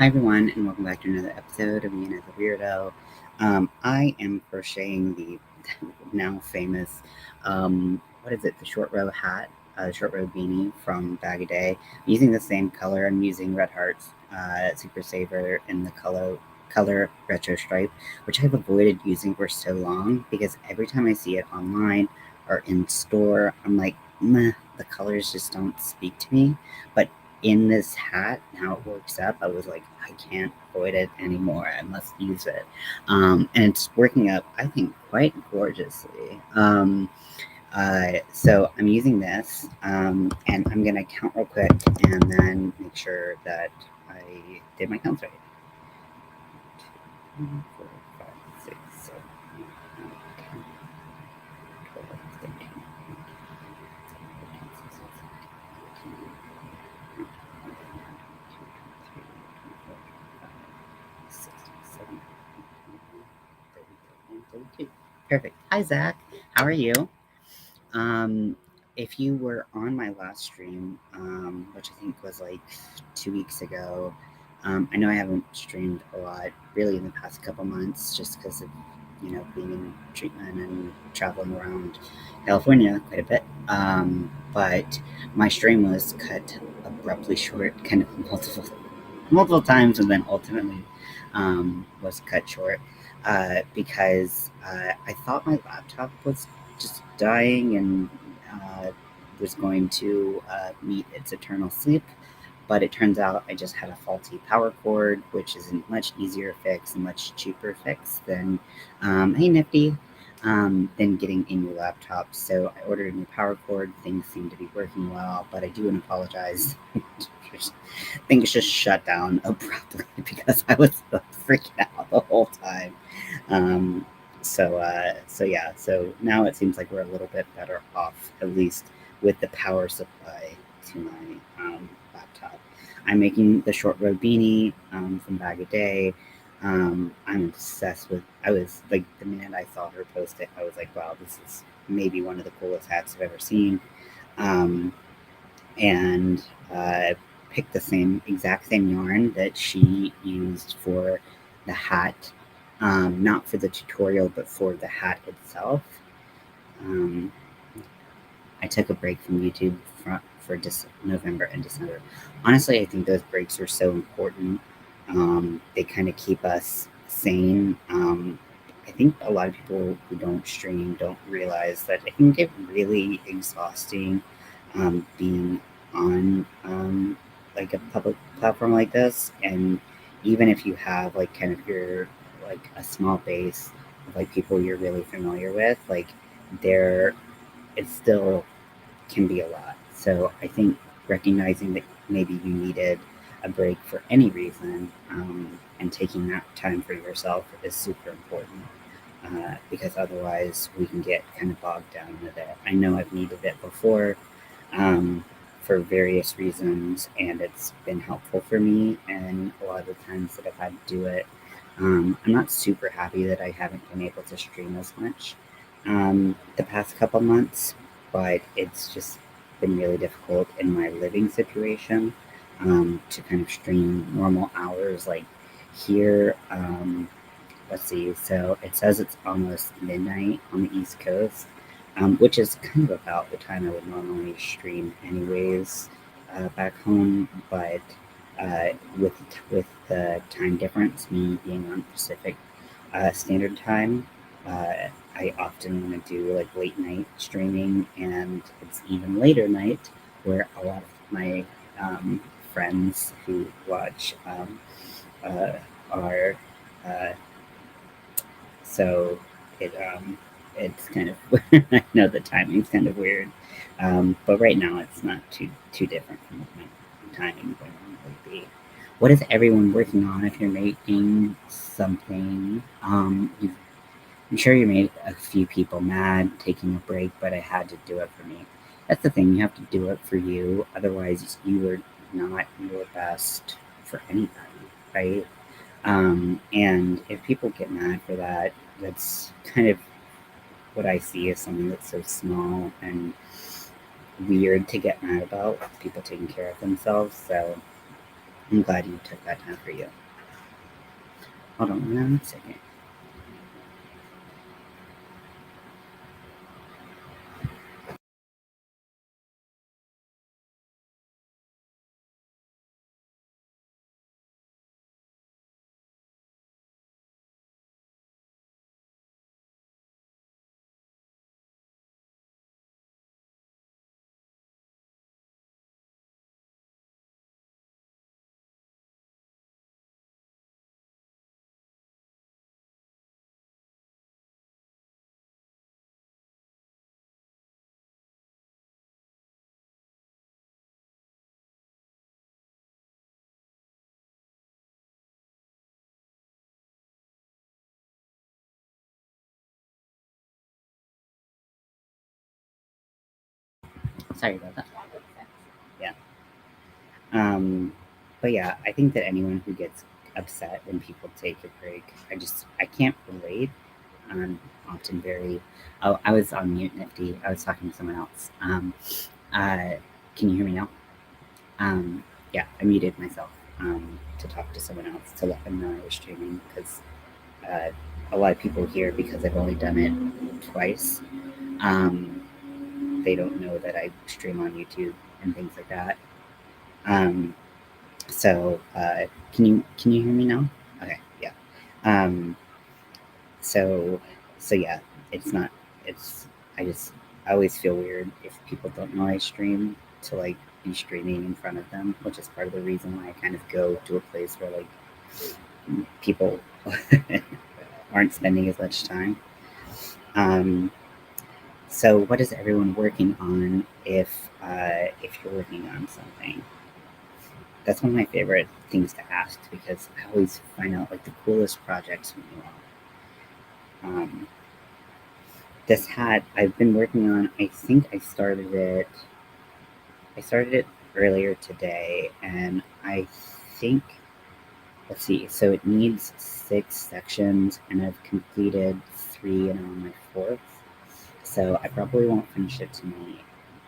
Hi everyone, and welcome back to another episode of Ian as a Weirdo. I am crocheting the now famous, what is it? The short row hat, short row beanie from Bag a Day. I'm using the same color. I'm using Red Hearts Super Saver in the color retro stripe, which I've avoided using for so long because every time I see it online or in store, I'm like, meh, the colors just don't speak to me. But in this hat, how it works up, I was like, I can't avoid it anymore. I must use it. And it's working up, I think, quite gorgeously. So I'm using this, and I'm going to count real quick and then make sure that I did my counts right. 2, 4, 5, 6, 7, 8, 9, 10, 12, 13, 14, 15, 16, 32. Perfect. Hi, Zach. How are you? Um, if you were on my last stream, which I think was like 2 weeks ago, I know I haven't streamed a lot really in the past couple months just because of, being in treatment and traveling around California quite a bit. But my stream was cut abruptly short, kind of multiple times, and then ultimately was cut short because I thought my laptop was just dying and was going to meet its eternal sleep. But it turns out I just had a faulty power cord, which is a much easier fix, a much cheaper fix than, hey Nifty, than getting a new laptop. So I ordered a new power cord. Things seem to be working well, but I do want to apologize. Things just shut down abruptly because I was freaking out the whole time. Um, so yeah, so now it seems like we're a little bit better off, at least with the power supply to my laptop. I'm making the short row beanie from Bag a Day. I'm obsessed with. I was like, the minute I saw her post it, I was like, wow, this is maybe one of the coolest hats I've ever seen. Um, and picked the exact same yarn that she used for the hat, not for the tutorial, but for the hat itself. Um, I took a break from YouTube for November and December. Honestly, I think those breaks are so important. They kind of keep us sane. I think a lot of people who don't stream don't realize that it can get really exhausting being on like a public platform like this. And even if you have like kind of your like a small base of like people you're really familiar with, like there it still can be a lot. So I think recognizing that maybe you needed a break for any reason, and taking that time for yourself is super important, because otherwise we can get kind of bogged down with it. I know I've needed it before, um, for various reasons, and it's been helpful for me. And a lot of the times that I've had to do it, I'm not super happy that I haven't been able to stream as much the past couple months, but it's just been really difficult in my living situation to kind of stream normal hours. Like here, let's see, so it says it's almost midnight on the East Coast, which is kind of about the time I would normally stream, anyways, back home. But with the time difference, me being on Pacific Standard Time, I often want to do like late night streaming, and it's even later night where a lot of my friends who watch uh, are. Uh, so it it's kind of I know the timing's kind of weird, but right now it's not too different from what my timing would normally be. What is everyone working on? If you're making something, I'm sure you made a few people mad taking a break, but I had to do it for me. That's the thing, you have to do it for you, otherwise you are not your best for anybody, right? And if people get mad for that, that's kind of what I see as something that's so small and weird to get mad about, people taking care of themselves. So I'm glad you took that time for you. Hold on 1 second. Sorry about that. Yeah. Um, but yeah, I think that anyone who gets upset when people take a break, I can't relate. I'm often very. Oh, I was on mute, Nifty. I was talking to someone else. Uh, can you hear me now? Yeah, I muted myself to talk to someone else to let them know I was streaming because uh, a lot of people here, because I've only done it twice, um, they don't know that I stream on YouTube and things like that. Um, so can you hear me now? Okay, yeah. Um, so so yeah, it's not it's I just I always feel weird if people don't know I stream to like be streaming in front of them, which is part of the reason why I kind of go to a place where like people aren't spending as much time. Um, so what is everyone working on if you're working on something? That's one of my favorite things to ask because I always find out like the coolest projects from you all. This hat I've been working on. I think I started it earlier today, and I think let's see. So it needs 6 sections, and I've completed 3, and I'm on my fourth. So I probably won't finish it tonight,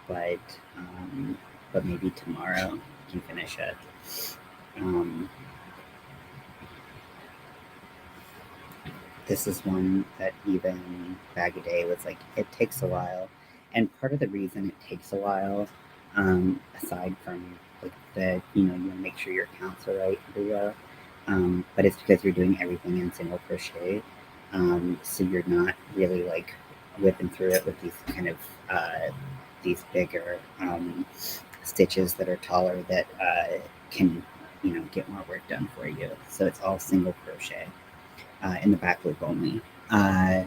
but um, but maybe tomorrow I can finish it. Um, this is one that even Bag a Day was like, it takes a while. And part of the reason it takes a while, aside from like you want to make sure your counts are right everywhere, but it's because you're doing everything in single crochet. So you're not really like whipping through it with these kind of these bigger stitches that are taller that can, get more work done for you. So it's all single crochet in the back loop only,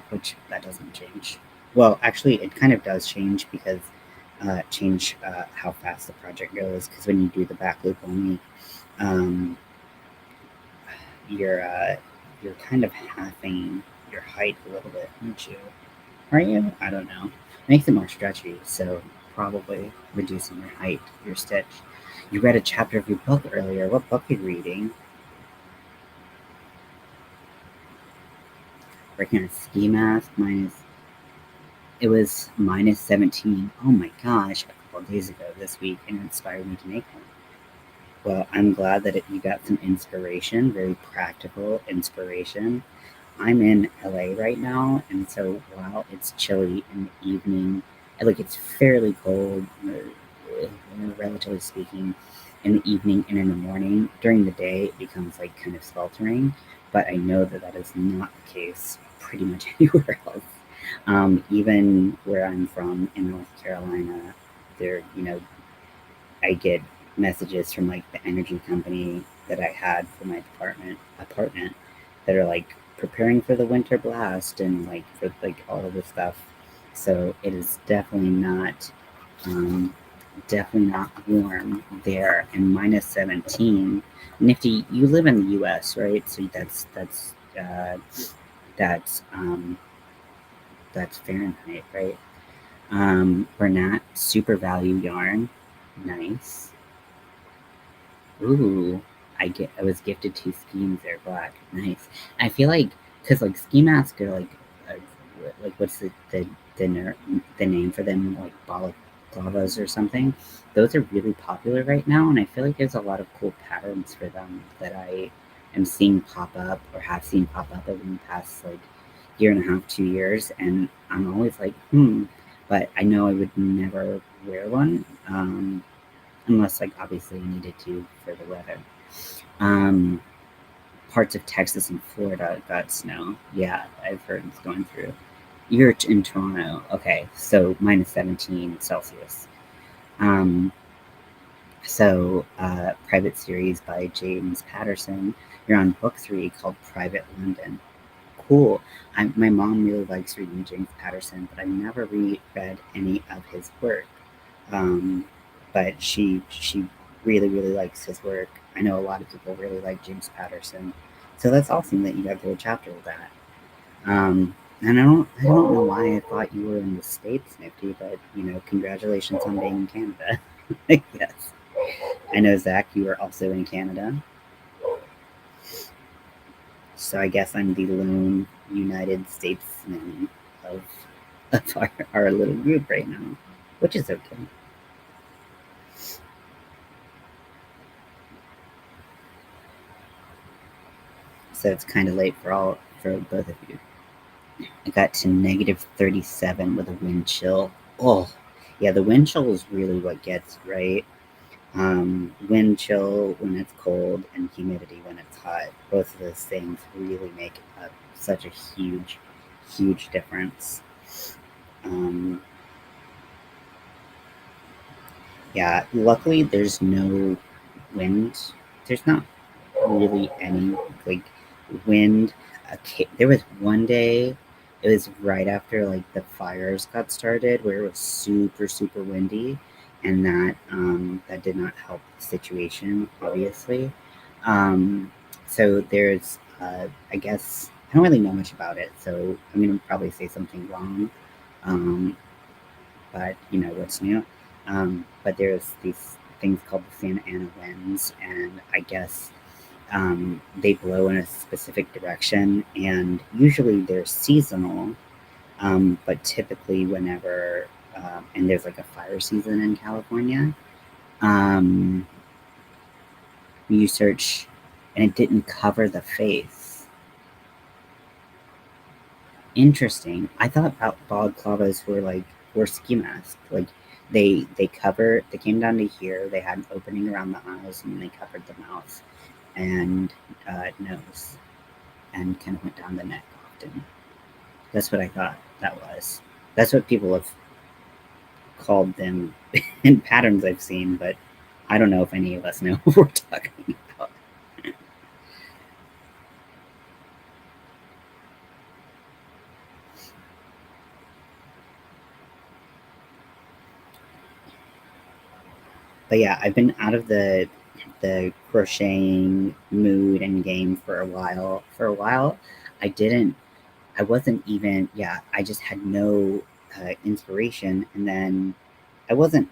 which that doesn't change. Well, actually, it kind of does change because change how fast the project goes. Because when you do the back loop only, um, you're you're kind of halving your height a little bit, aren't you? Are you? I don't know. Makes it more stretchy, so probably reducing your height, your stitch. You read a chapter of your book earlier. What book are you reading? Working on ski mask. It was -17. Oh my gosh, a couple of days ago this week, and it inspired me to make one. Well, I'm glad that you got some inspiration, very practical inspiration. I'm in LA right now, and so while it's chilly in the evening, like it's fairly cold, relatively speaking, in the evening and in the morning. During the day, it becomes like kind of sweltering, but I know that that is not the case pretty much anywhere else. Even where I'm from in North Carolina, there, I get messages from like the energy company that I had for my apartment that are like preparing for the winter blast and like for like all of this stuff. So it is um, definitely not warm there. And -17. Nifty, you live in the U.S., right? So that's that's Fahrenheit, right? Bernat Super Value Yarn. Nice. Ooh, I was gifted 2 schemes. They're black. Nice. I feel like because like ski masks are like what's the name for them, like balaclavas or something. Those are really popular right now, and I feel like there's a lot of cool patterns for them that I am seeing pop up or have seen pop up over the past like year and a half, 2 years, and I'm always like, but I know I would never wear one unless like obviously I needed to for the weather. Um, Parts of Texas and Florida got snow. Yeah, I've heard it's going through. You're in Toronto. Okay, so minus 17 Celsius. Um, Private Series by James Patterson. You're on book 3 called Private London. Cool. My mom really likes reading James Patterson, but I've never read any of his work. Um, but she really really likes his work. I know a lot of people really like James Patterson, so that's awesome that you got through a chapter with that. And I don't know why I thought you were in the States, Nifty, but congratulations on being in Canada. Yes, I know Zach, you are also in Canada, so I guess I'm the lone United Statesman of our little group right now, which is okay. So it's kind of late for both of you. I got to -37 with a wind chill. Oh, yeah, the wind chill is really what gets right. Wind chill when it's cold and humidity when it's hot. Both of those things really make such a huge, huge difference. Um, yeah, luckily there's no wind. There's not really any like wind. There was one day, it was right after like the fires got started, where it was super super windy, and that did not help the situation, obviously. So there's I guess I don't really know much about it, so I'm gonna probably say something wrong. Um, but what's new. But there's these things called the Santa Ana winds, and I guess they blow in a specific direction, and usually they're seasonal. But typically, whenever and there's like a fire season in California, um, you search, and it didn't cover the face. Interesting. I thought balaclavas were ski masks. Like they came down to here. They had an opening around the eyes, and they covered the mouth and nose, and kind of went down the neck often. That's what I thought that was. That's what people have called them in patterns I've seen, but I don't know if any of us know what we're talking about. But yeah, I've been out of the crocheting mood and game for a while. For a while, I didn't. I wasn't even. Yeah, I just had no inspiration, and then I wasn't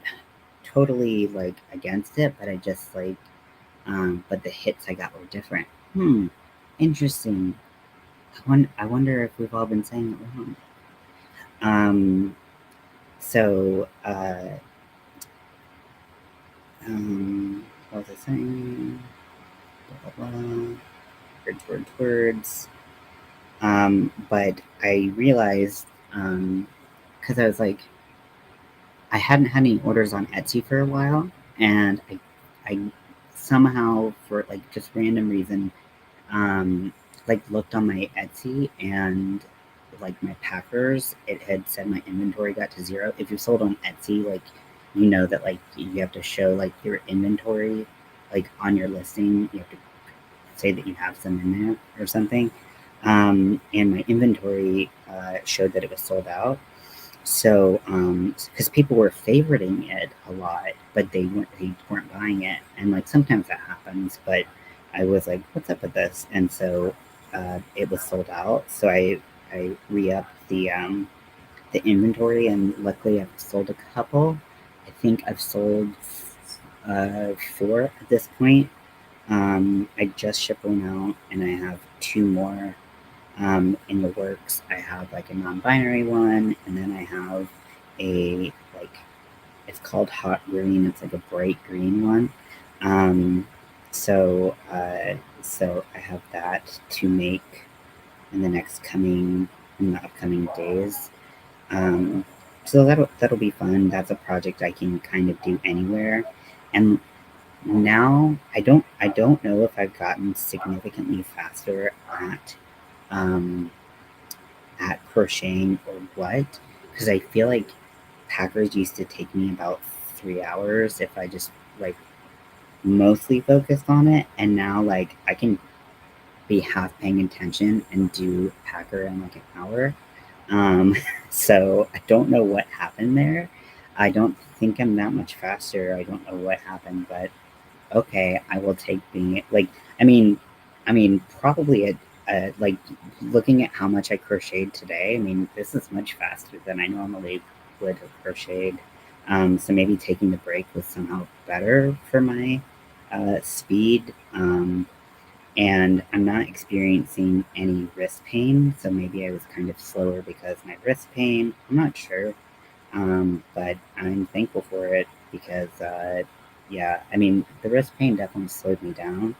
totally like against it, but I just like. But the hits I got were different. Interesting. I wonder if we've all been saying it wrong. Um, so, what was I saying? Blah, blah, blah. Words. But I realized, because I was like, I hadn't had any orders on Etsy for a while, and I somehow, for like just random reason, um, like looked on my Etsy and like my packers, it had said my inventory got to 0. If you sold on Etsy, like you know that like you have to show like your inventory, like on your listing, you have to say that you have some in there or something. And my inventory showed that it was sold out. So, because people were favoriting it a lot, but they weren't buying it, and like sometimes that happens. But I was like, "What's up with this?" And so it was sold out. So I re-upped the inventory, and luckily I've sold a couple. I think I've sold 4 at this point. I just shipped one out, and I have 2 more in the works. I have like a non-binary one, and then I have a like It's called Hot Green. It's like a bright green one. Um, so so I have that to make in the upcoming days. Um, so that'll be fun. That's a project I can kind of do anywhere. And now I don't know if I've gotten significantly faster um, at crocheting or what, because I feel like packers used to take me about 3 hours if I just like mostly focused on it, and now like I can be half paying attention and do packer in like an hour. Um, so I don't know what happened there. I don't think I'm that much faster. I don't know what happened, but okay, I will take being like. I mean, probably like looking at how much I crocheted today. I mean, this is much faster than I normally would have crocheted. So maybe taking the break was somehow better for my speed. And I'm not experiencing any wrist pain, so maybe I was kind of slower because of my wrist pain. I'm not sure, but I'm thankful for it because, yeah, I mean, the wrist pain definitely slowed me down,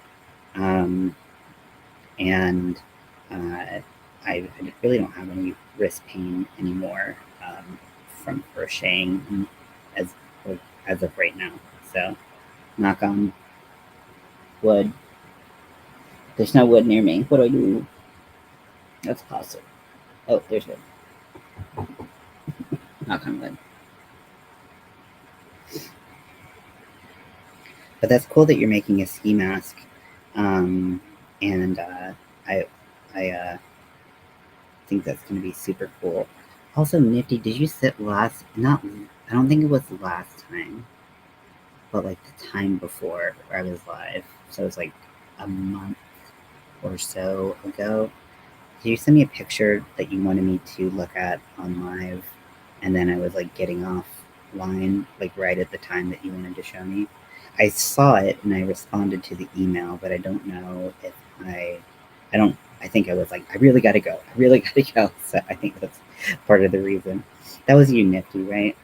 um, and I really don't have any wrist pain anymore from crocheting as as of right now. So, knock on wood. There's no wood near me. What do I do? That's possible. Oh, there's wood. Knock on wood. But that's cool that you're making a ski mask, and I I think that's going to be super cool. Also, Nifty, did you sit last? Not, I don't think it was last time, but like the time before where I was live. So it was like a month or so ago. Did you send me a picture that you wanted me to look at on live, and then I was like getting off line, like right at the time that you wanted to show me? I saw it and I responded to the email, but I don't know if I don't, I think I was like, I really got to go. I really got to go. So I think that's part of the reason. That was you, Nifty, right?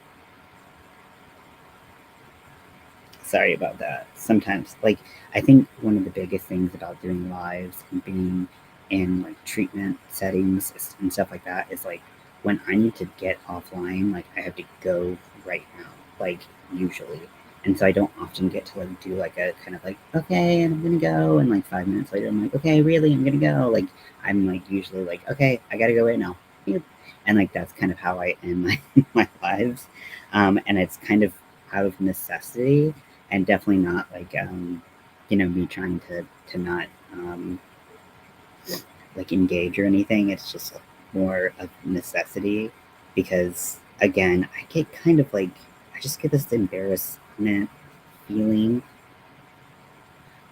Sorry about that. Sometimes, like, I think one of the biggest things about doing lives and being in like treatment settings and stuff like that is like when I need to get offline, like I have to go right now, like usually. And so I don't often get to like do like a kind of like, okay, and I'm gonna go. And like 5 minutes later, I'm like, okay, really, I'm gonna go. Like, I'm like usually like, okay, I gotta go right now. And like that's kind of how I end my, my lives. And it's kind of out of necessity and definitely not like me trying to not like engage or anything. It's just more of necessity because again, I get kind of like I just get this embarrassment feeling.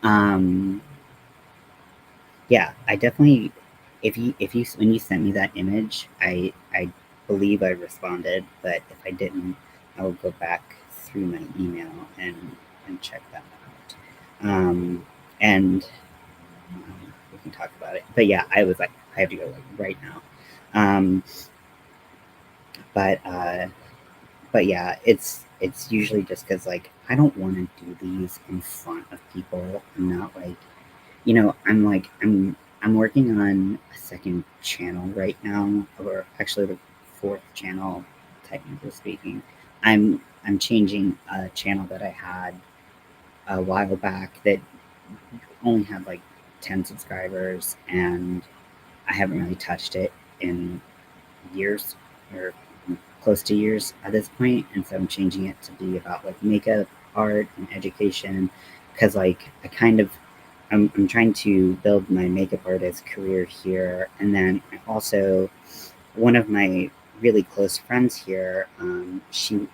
Um, yeah, I definitely if you when you sent me that image, I believe I responded, but if I didn't, I will go back through my email and check that out. And we can talk about it. But yeah, I was like, I have to go like right now. But but yeah, it's usually just because like I don't want to do these in front of people. I'm not like I'm like I'm working on a second channel right now, or actually the fourth channel, technically speaking. I'm changing a channel that I had a while back that only had like 10 subscribers, and I haven't really touched it in years or close to years at this point, and so I'm changing it to be about like makeup, art, and education, because like I'm trying to build my makeup artist career here, and then I also one of my really close friends here, she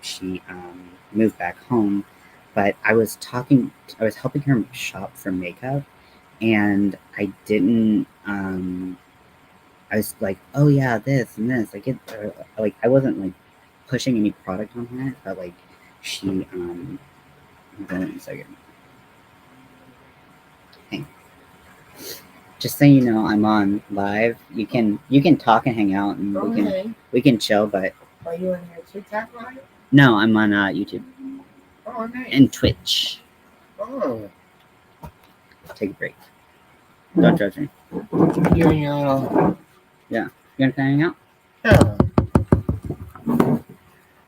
moved back home, but I was helping her shop for makeup, and I was like, oh yeah, this and this. Like I wasn't like pushing any product on her, but like she hold on a second. Hey, just so you know, I'm on live. You can talk and hang out, and we can chill. But Are you in your TikTok live? No, I'm on YouTube. Oh, nice. And Twitch. Oh. Take a break. Don't judge me. You're in your little... Yeah. You want to hang out? Yeah.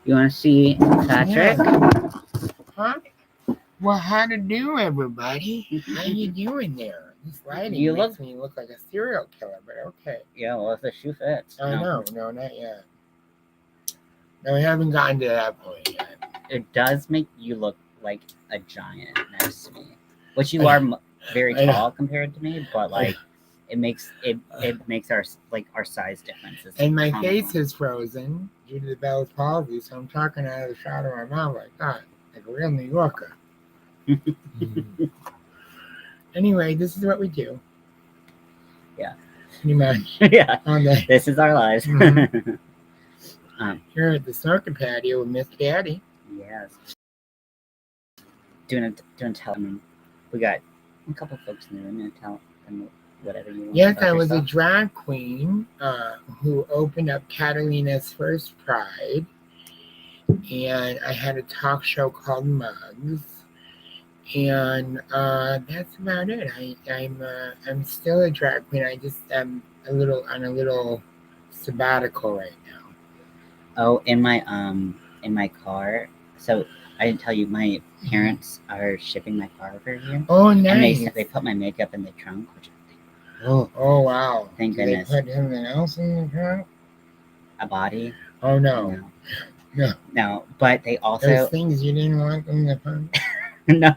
You want to see Patrick? Yeah. Huh? Well, how to do, everybody? How you doing there? This lighting makes me look like a serial killer, but okay. Yeah, well, if the shoe fits. I know. No, not yet. No, we haven't gotten to that point yet. It does make you look like a giant next to me, which you are very tall compared to me, but like it makes our size differences. And my face is frozen due to the Bell's palsy, so I'm talking out of the side of my mouth like that, like a real New Yorker. Anyway, this is what we do. Yeah. Pretty much. Yeah. All day. This is our lives. Here at the snorkel patio with Miss Patty. Yes. Doing tell them. We got a couple folks in the room and tell them whatever you want. Yes, I was a drag queen who opened up Catalina's First Pride, and I had a talk show called Mugs, and that's about it. I'm still a drag queen. I just am on a little sabbatical right now. Oh, in my car. So I didn't tell you, my parents are shipping my car over here. Oh, nice. And they put my makeup in the trunk, which oh wow. Thank goodness. They put something else in the trunk? A body? Oh no. No, but they also those things you didn't want in the trunk? No.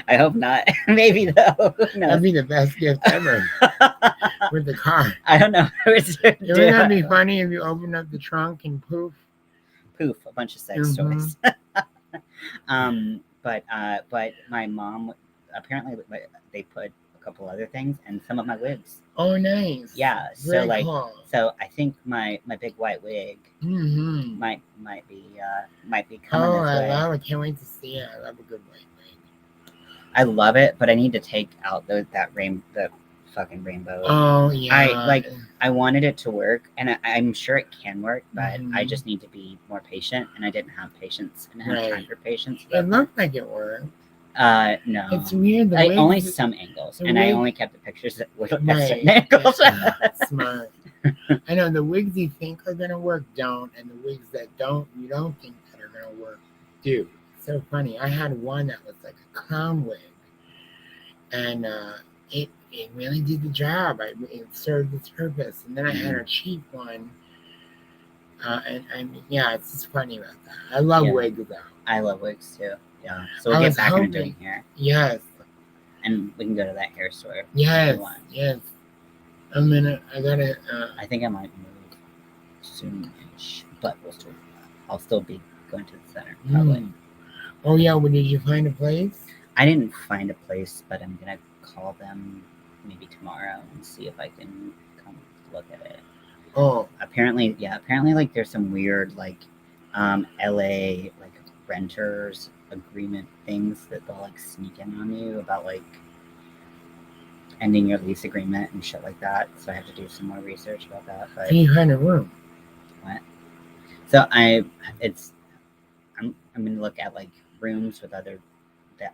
I hope not. Maybe though. No. That'd be the best gift ever. With the car. I don't know. Wouldn't that be funny if you open up the trunk and poof, a bunch of sex toys. But my mom apparently they put a couple other things and some of my wigs. Oh, nice. Yeah. Very cool. So I think my big white wig might be coming this way. I love it. Can't wait to see it. I love a good white wig. I love it, but I need to take out the fucking rainbow. Oh yeah. I wanted it to work, and I'm sure it can work, but I just need to be more patient, and I didn't have patience and have time for patience. It looked like it worked. No. It's weird. Only some angles, and I only kept the pictures that would look at certain angles. Smart. I know the wigs you think are gonna work don't, and the wigs that you don't think that are gonna work do. It's so funny. I had one that was like a clown wig, and it really did the job. It served its purpose. And then I had a cheap one, it's just funny about that. I love wigs though. I love wigs too. Yeah. So we'll get back into doing hair. Yes. And we can go to that hair store. Yes. Yes. I gotta. I think I might move soon-ish, but I'll still be going to the center probably. Oh yeah. Well, did you find a place? I didn't find a place, but I'm gonna call them maybe tomorrow and see if I can come look at it. Oh. Apparently like there's some weird like LA like renters agreement things that they'll like sneak in on you about like ending your lease agreement and shit like that. So I have to do some more research about that. But can you find a room? What? So I'm gonna look at like rooms with that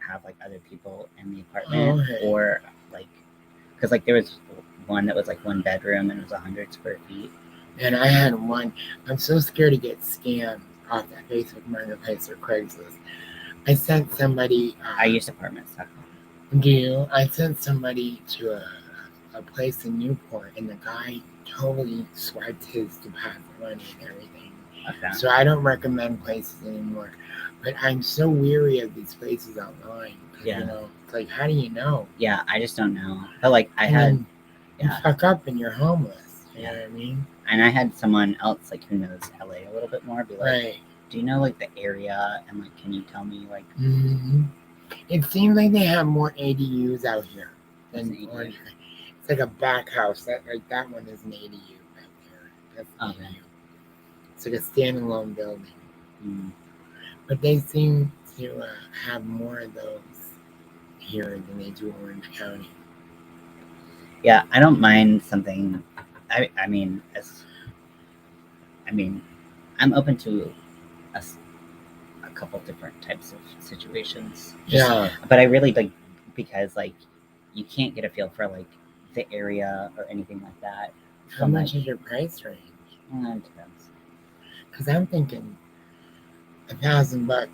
have like other people in the apartment, or like because like there was one that was like one bedroom and it was 100 square feet. And I had one. I'm so scared to get scammed off that Facebook Marketplace or Craigslist. I sent somebody. I use apartments.com. Do you? I sent somebody to a place in Newport, and the guy totally swiped his deposit money and everything. Okay. So I don't recommend places anymore. But I'm so weary of these places online. Yeah. You know, it's like, how do you know? Yeah, I just don't know. But like, you fuck up and you're homeless. You know what I mean? And I had someone else like who knows LA a little bit more be like, do you know like the area and like can you tell me like? It seems like they have more ADUs out here than Orange. It's like a back house. That one is an ADU back there. That's an ADU. It's like a standalone building. But they seem to have more of those here than they do Orange County. Yeah, I don't mind something. I'm open to a couple different types of situations. Yeah. But I really like because like you can't get a feel for like the area or anything like that. How much is your price range? It depends. Because I'm thinking $1,000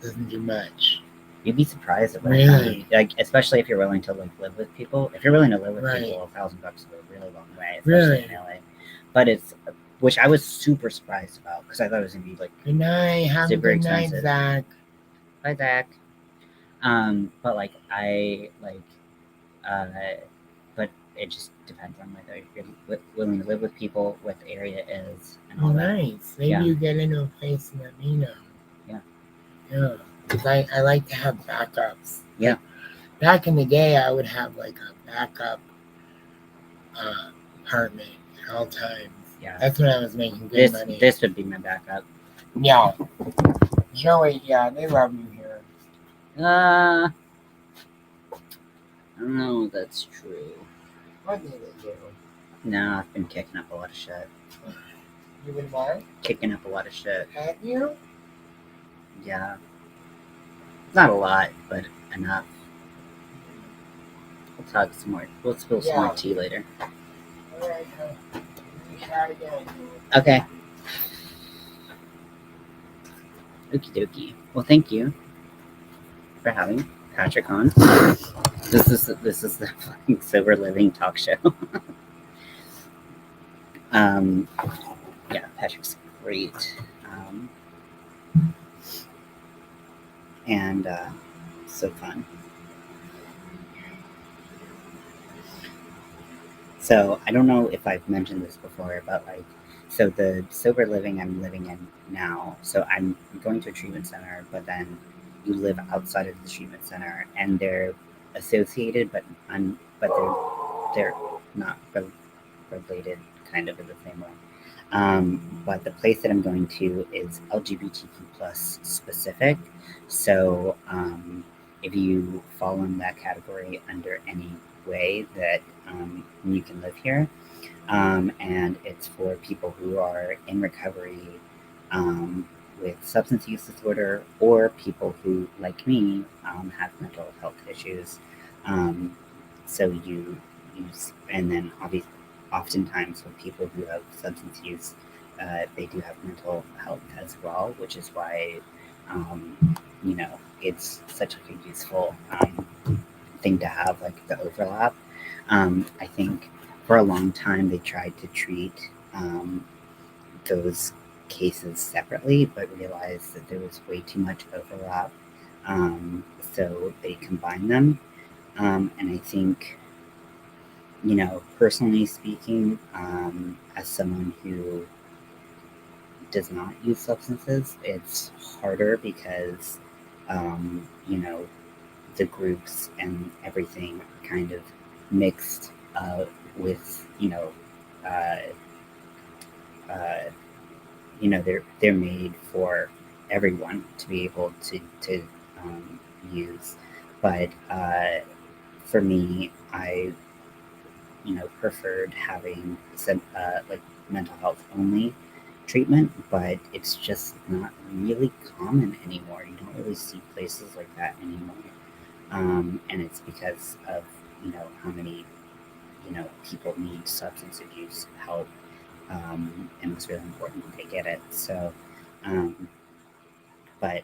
doesn't do much. You'd be surprised at Really? like especially if you're willing to like live with people. If you're willing to live with Right. people, $1,000 is a really long way, especially in LA. But it's which I was super surprised about because I thought it was gonna be like Good night. Have super a good night, expensive. Zach. Bye, Zach. But like I like, uh, but it just depends on whether you're willing to live with people, what the area is, and all that. Nice. Maybe Yeah. you get into a place and let me know. Yeah. Yeah. Because I like to have backups. Yeah. Like, back in the day, I would have like a backup apartment at all times. Yeah. That's when I was making good money. This would be my backup. Yeah. Joey, yeah, they love you here. I don't know if that's true. What did they do? No, I've been kicking up a lot of shit. You been what? Kicking up a lot of shit. Have you? Yeah. Not a lot, but enough. We'll talk some more. We'll spill some more tea later. All right. Try again. Okay. Okie dokie. Well, thank you for having Patrick on. This is the fucking sober living talk show. Yeah, Patrick's great. And so fun. So I don't know if I've mentioned this before, but like, so the sober living I'm living in now. So I'm going to a treatment center, but then you live outside of the treatment center, and they're associated, but they're not related, kind of in the same way. But the place that I'm going to is LGBTQ plus specific. So if you fall in that category under any way that you can live here, and it's for people who are in recovery with substance use disorder or people who, like me, have mental health issues. Um, so you use, and then obviously, oftentimes with people who have substance use, they do have mental health as well, which is why, you know, it's such a useful thing to have, like the overlap. I think for a long time they tried to treat those cases separately, but realized that there was way too much overlap. So they combined them. And I think, you know, personally speaking, as someone who does not use substances, it's harder because, you know, the groups and everything kind of mixed with, uh, uh, they're made for everyone to be able to use. But for me, I preferred having some like mental health only treatment, but it's just not really common anymore. You don't really see places like that anymore, and it's because of how many people need substance abuse help, and it's really important that they get it. So, um, but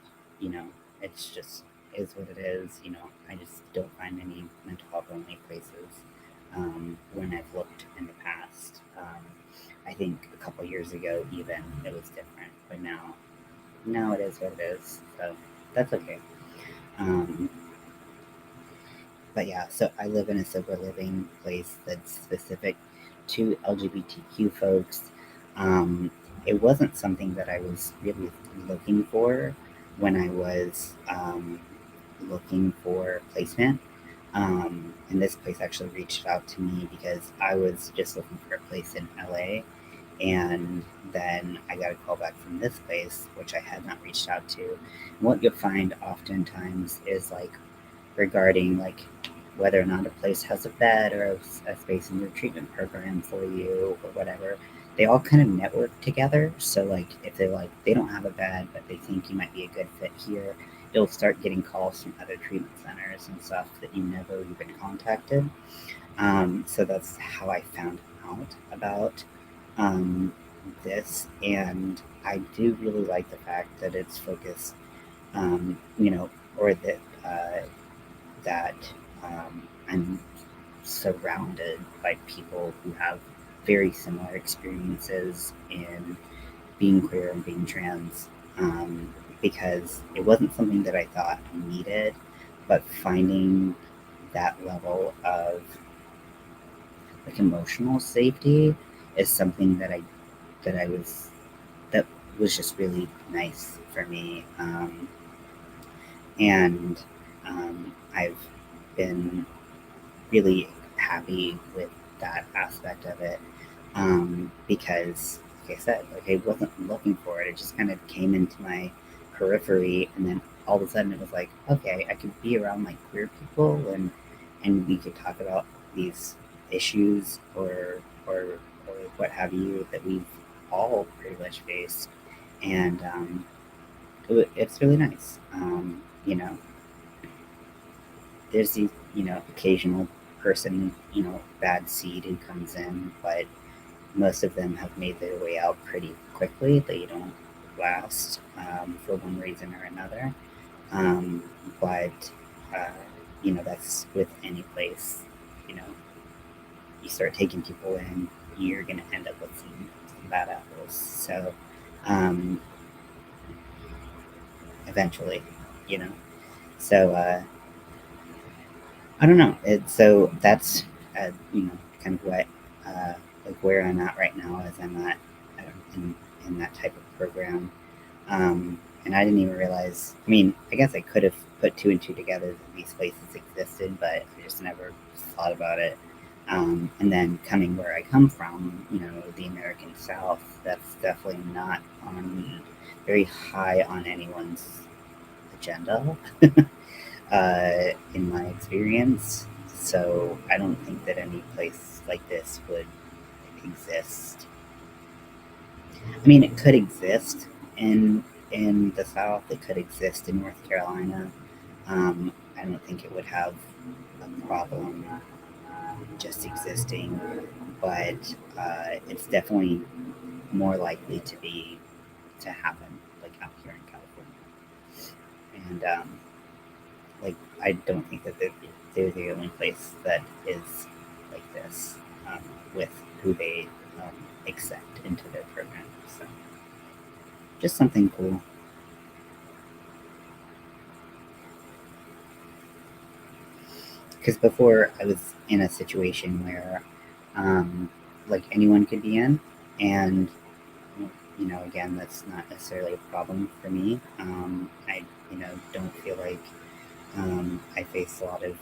it's just is what it is. I just don't find any mental health only places when I've looked in the past. I think a couple years ago, even it was different, but now it is what it is. So that's okay. Um, but yeah, so I live in a sober living place that's specific to LGBTQ folks. Um, it wasn't something that I was really looking for when I was looking for placement. And this place actually reached out to me because I was just looking for a place in LA. And then I got a call back from this place, which I had not reached out to. And what you'll find oftentimes is like regarding like whether or not a place has a bed or a space in your treatment program for you or whatever, they all kind of network together. So like if they're like they don't have a bed but they think you might be a good fit here, you'll start getting calls from other treatment centers and stuff that you never even contacted. So that's how I found out about um, this, and I do really like the fact that it's focused, you know, or that I'm surrounded by people who have very similar experiences in being queer and being trans, um, because it wasn't something that I thought I needed, but finding that level of like emotional safety is something that I was that was just really nice for me, and I've been really happy with that aspect of it, because, like I said, like I wasn't looking for it. It just kind of came into my periphery, and then all of a sudden it was like, okay, I could be around like queer people, and we could talk about these issues or what have you that we've all pretty much faced, and it's really nice. You know, there's the occasional person, bad seed who comes in, but most of them have made their way out pretty quickly. They don't last, for one reason or another. Um, but uh, that's with any place. You know, you start taking people in, you're gonna end up with some bad apples. So um, eventually, you know. So I don't know. So that's kind of what like where I'm at right now, as I'm at in that type of program. And I didn't even realize. I mean, I guess I could have put two and two together that these places existed, but I just never thought about it. And then coming where I come from, the American South, that's definitely not on very high on anyone's agenda, in my experience. So I don't think that any place like this would exist. I mean, it could exist in the South. It could exist in North Carolina. I don't think it would have a problem just existing, but it's definitely more likely to happen like out here in California. And like I don't think that they're the only place that is like this, with who they accept into their program. So just something cool. Because before I was in a situation where like anyone could be in, and again, that's not necessarily a problem for me. I don't feel like I face a lot of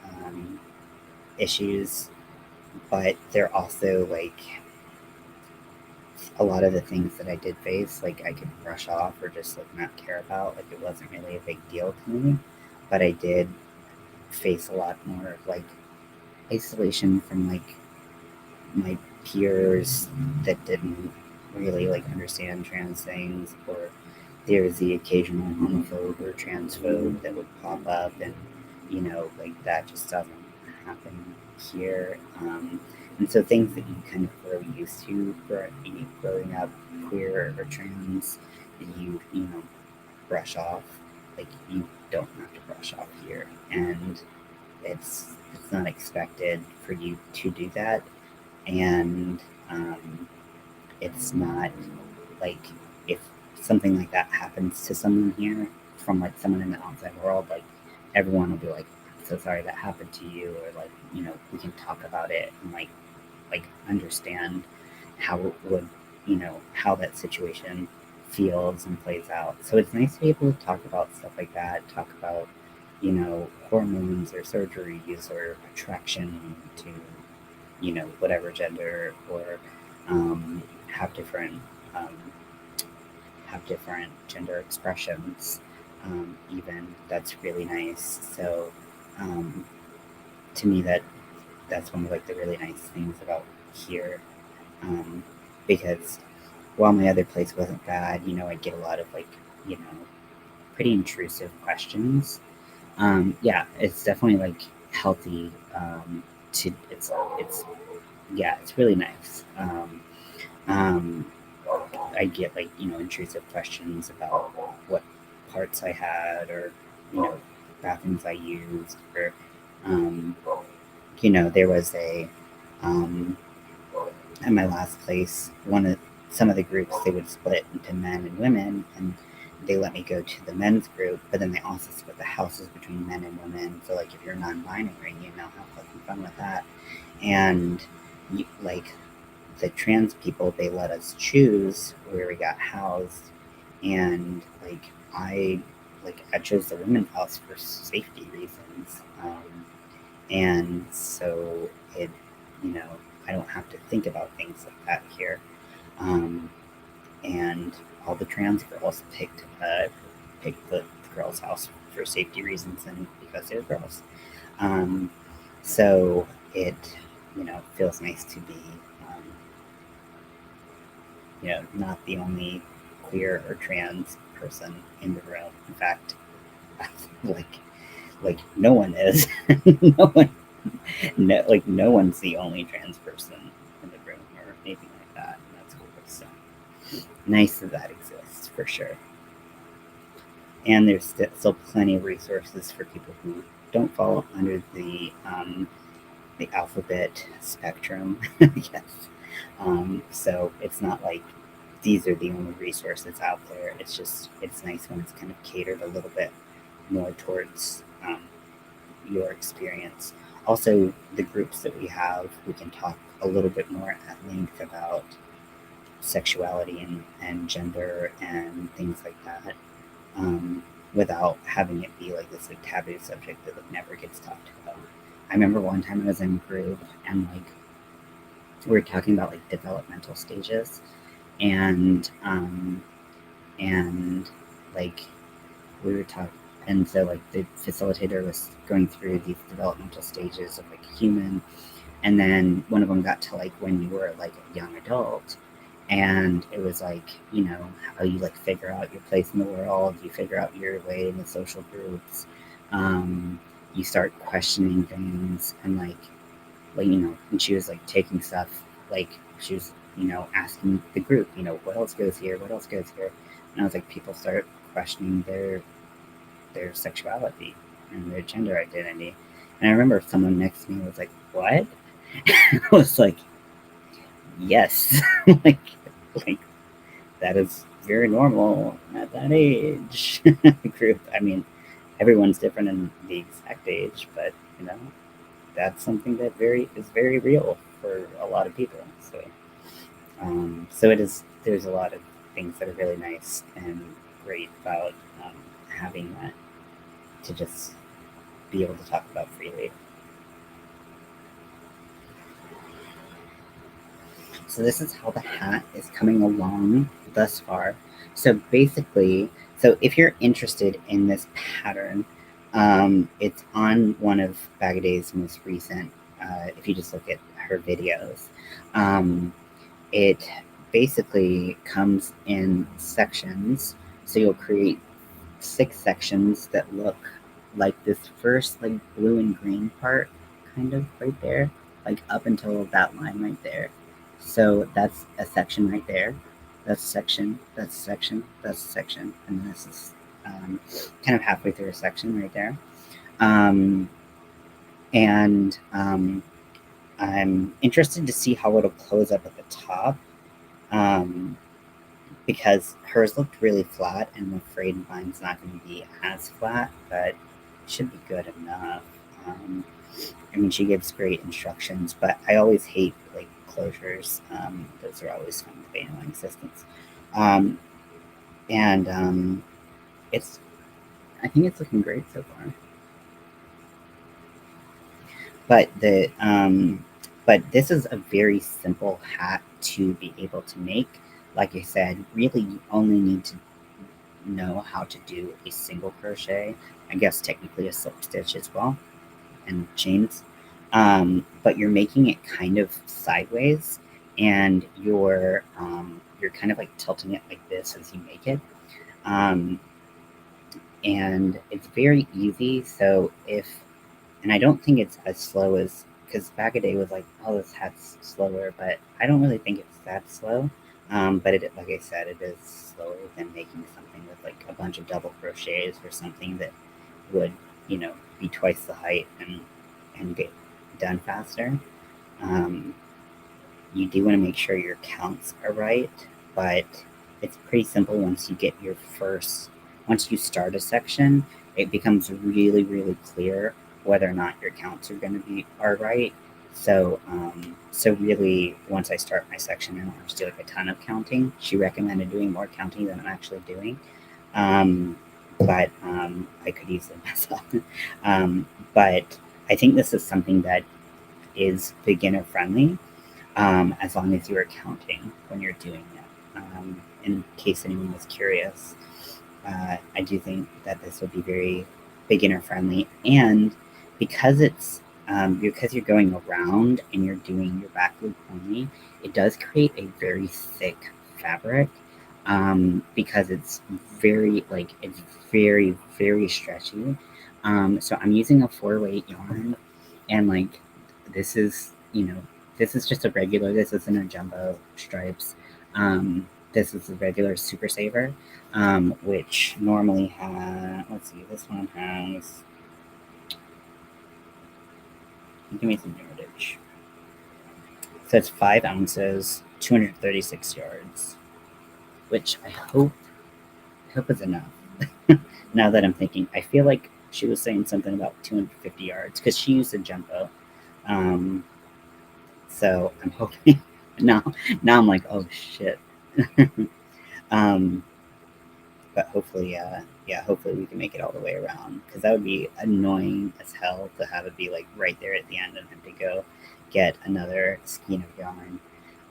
um, issues, but they're also like a lot of the things that I did face, like I could brush off or just like not care about. Like it wasn't really a big deal to me, but I did face a lot more of like isolation from like my peers that didn't really like understand trans things, or there was the occasional homophobe or transphobe that would pop up, and like that just doesn't happen here. And so things that you kind of grow used to growing up queer or trans, that you brush off, like you don't have to brush off here, and it's not expected for you to do that, and um, it's not like if something like that happens to someone here from like someone in the outside world, like everyone will be like, "I'm so sorry that happened to you," or like we can talk about it and like understand how it would how that situation feels and plays out. So it's nice to be able to talk about stuff like that, talk about hormones or surgeries or attraction to whatever gender, or um, have different um, have different gender expressions. Even that's really nice. So um, to me, that's one of like the really nice things about here. Um, because while my other place wasn't bad, I'd get a lot of like, you know, pretty intrusive questions. Yeah, it's definitely like healthy. To it's yeah, it's really nice. Um, I get like intrusive questions about what parts I had, or bathrooms I used, or um, there was a at my last place, some of the groups, they would split into men and women, and they let me go to the men's group, but then they also split the houses between men and women. So like if you're non-binary, have fucking fun with that. And like the trans people, they let us choose where we got housed, and I chose the women's house for safety reasons. And so it, you know, I don't have to think about things like that here. Um, and all the trans girls picked the girls' house for safety reasons and because they're girls. Um, so it feels nice to be um, not the only queer or trans person in the room. In fact, like no one is. No one, no one's the only trans person in the room or anything like that. And that's cool. So nice that that exists for sure. And there's still plenty of resources for people who don't fall under the alphabet spectrum. Yes. So it's not like these are the only resources out there. It's nice when it's kind of catered a little bit more towards your experience. Also, the groups that we can talk a little bit more at length about sexuality and gender and things like that, um, without having it be like this like taboo subject that like never gets talked about. I remember one time I was in a group, and like we were talking about like developmental stages, and and like we were talking, and so like the facilitator was going through these developmental stages of like a human, and then one of them got to like when you were like a young adult, and it was like how you like figure out your place in the world, you figure out your way in the social groups, um, you start questioning things, and like and she was like taking stuff, like she was asking the group, what else goes here, what else goes here, and I was like, people start questioning their sexuality and their gender identity. And I remember someone next to me was like, what? I was like, yes. like like that is very normal at that age group. I mean, everyone's different in the exact age, but you know, that's something that very is very real for a lot of people. So it is. There's a lot of things that are really nice and great about having that to just be able to talk about freely. So this is how the hat is coming along thus far. So basically, so if you're interested in this pattern, it's on one of Bagaday's most recent. If you just look at her videos, um, it basically comes in sections. So you'll create 6 sections that look like this first like blue and green part, kind of right there, like up until that line right there. So that's a section right there. That's a section. That's a section. That's a section. And this is kind of halfway through a section right there. Um, and I'm interested to see how it'll close up at the top, um, because hers looked really flat, and I'm afraid mine's not going to be as flat, but it should be good enough. Um, I mean, she gives great instructions, but I always hate like closures. Those are always kind of annoying systems. Um, and it's, I think it's looking great so far. But but this is a very simple hat to be able to make. Like I said, really, you only need to know how to do a single crochet. I guess technically a slip stitch as well, and chains. But you're making it kind of sideways, and you're kind of like tilting it like this as you make it. Um, and it's very easy. So if and I don't think it's as slow as because back a day was like, oh, this hat's slower, but I don't really think it's that slow. But like I said, it is slower than making something with like a bunch of double crochets or something that would, be twice the height and get done faster. Um, you do want to make sure your counts are right, but it's pretty simple once you start a section, it becomes really, really clear whether or not your counts are right. So really, once I start my section, I don't have to do like a ton of counting. She recommended doing more counting than I'm actually doing, um, but I could easily mess up. um, but I think this is something that is beginner friendly, as long as you are counting when you're doing it. In case anyone was curious, I do think that this would be very beginner friendly, and because because you're going around and you're doing your back loop only, it does create a very thick fabric, because it's very, very stretchy. So I'm using a 4-weight yarn, and like this is you know this is just a regular. This isn't a jumbo stripes. This is a regular super saver, which normally has. Let's see, this one has. Give me some yardage. So it's 5 ounces, 236 yards, which I hope is enough. Now that I'm thinking, I feel like she was saying something about 250 yards because she used a jumbo. Um, so I'm hoping now. Now I'm like, oh shit. um, but hopefully, yeah, hopefully we can make it all the way around because that would be annoying as hell to have it be like right there at the end and have to go get another skein of yarn.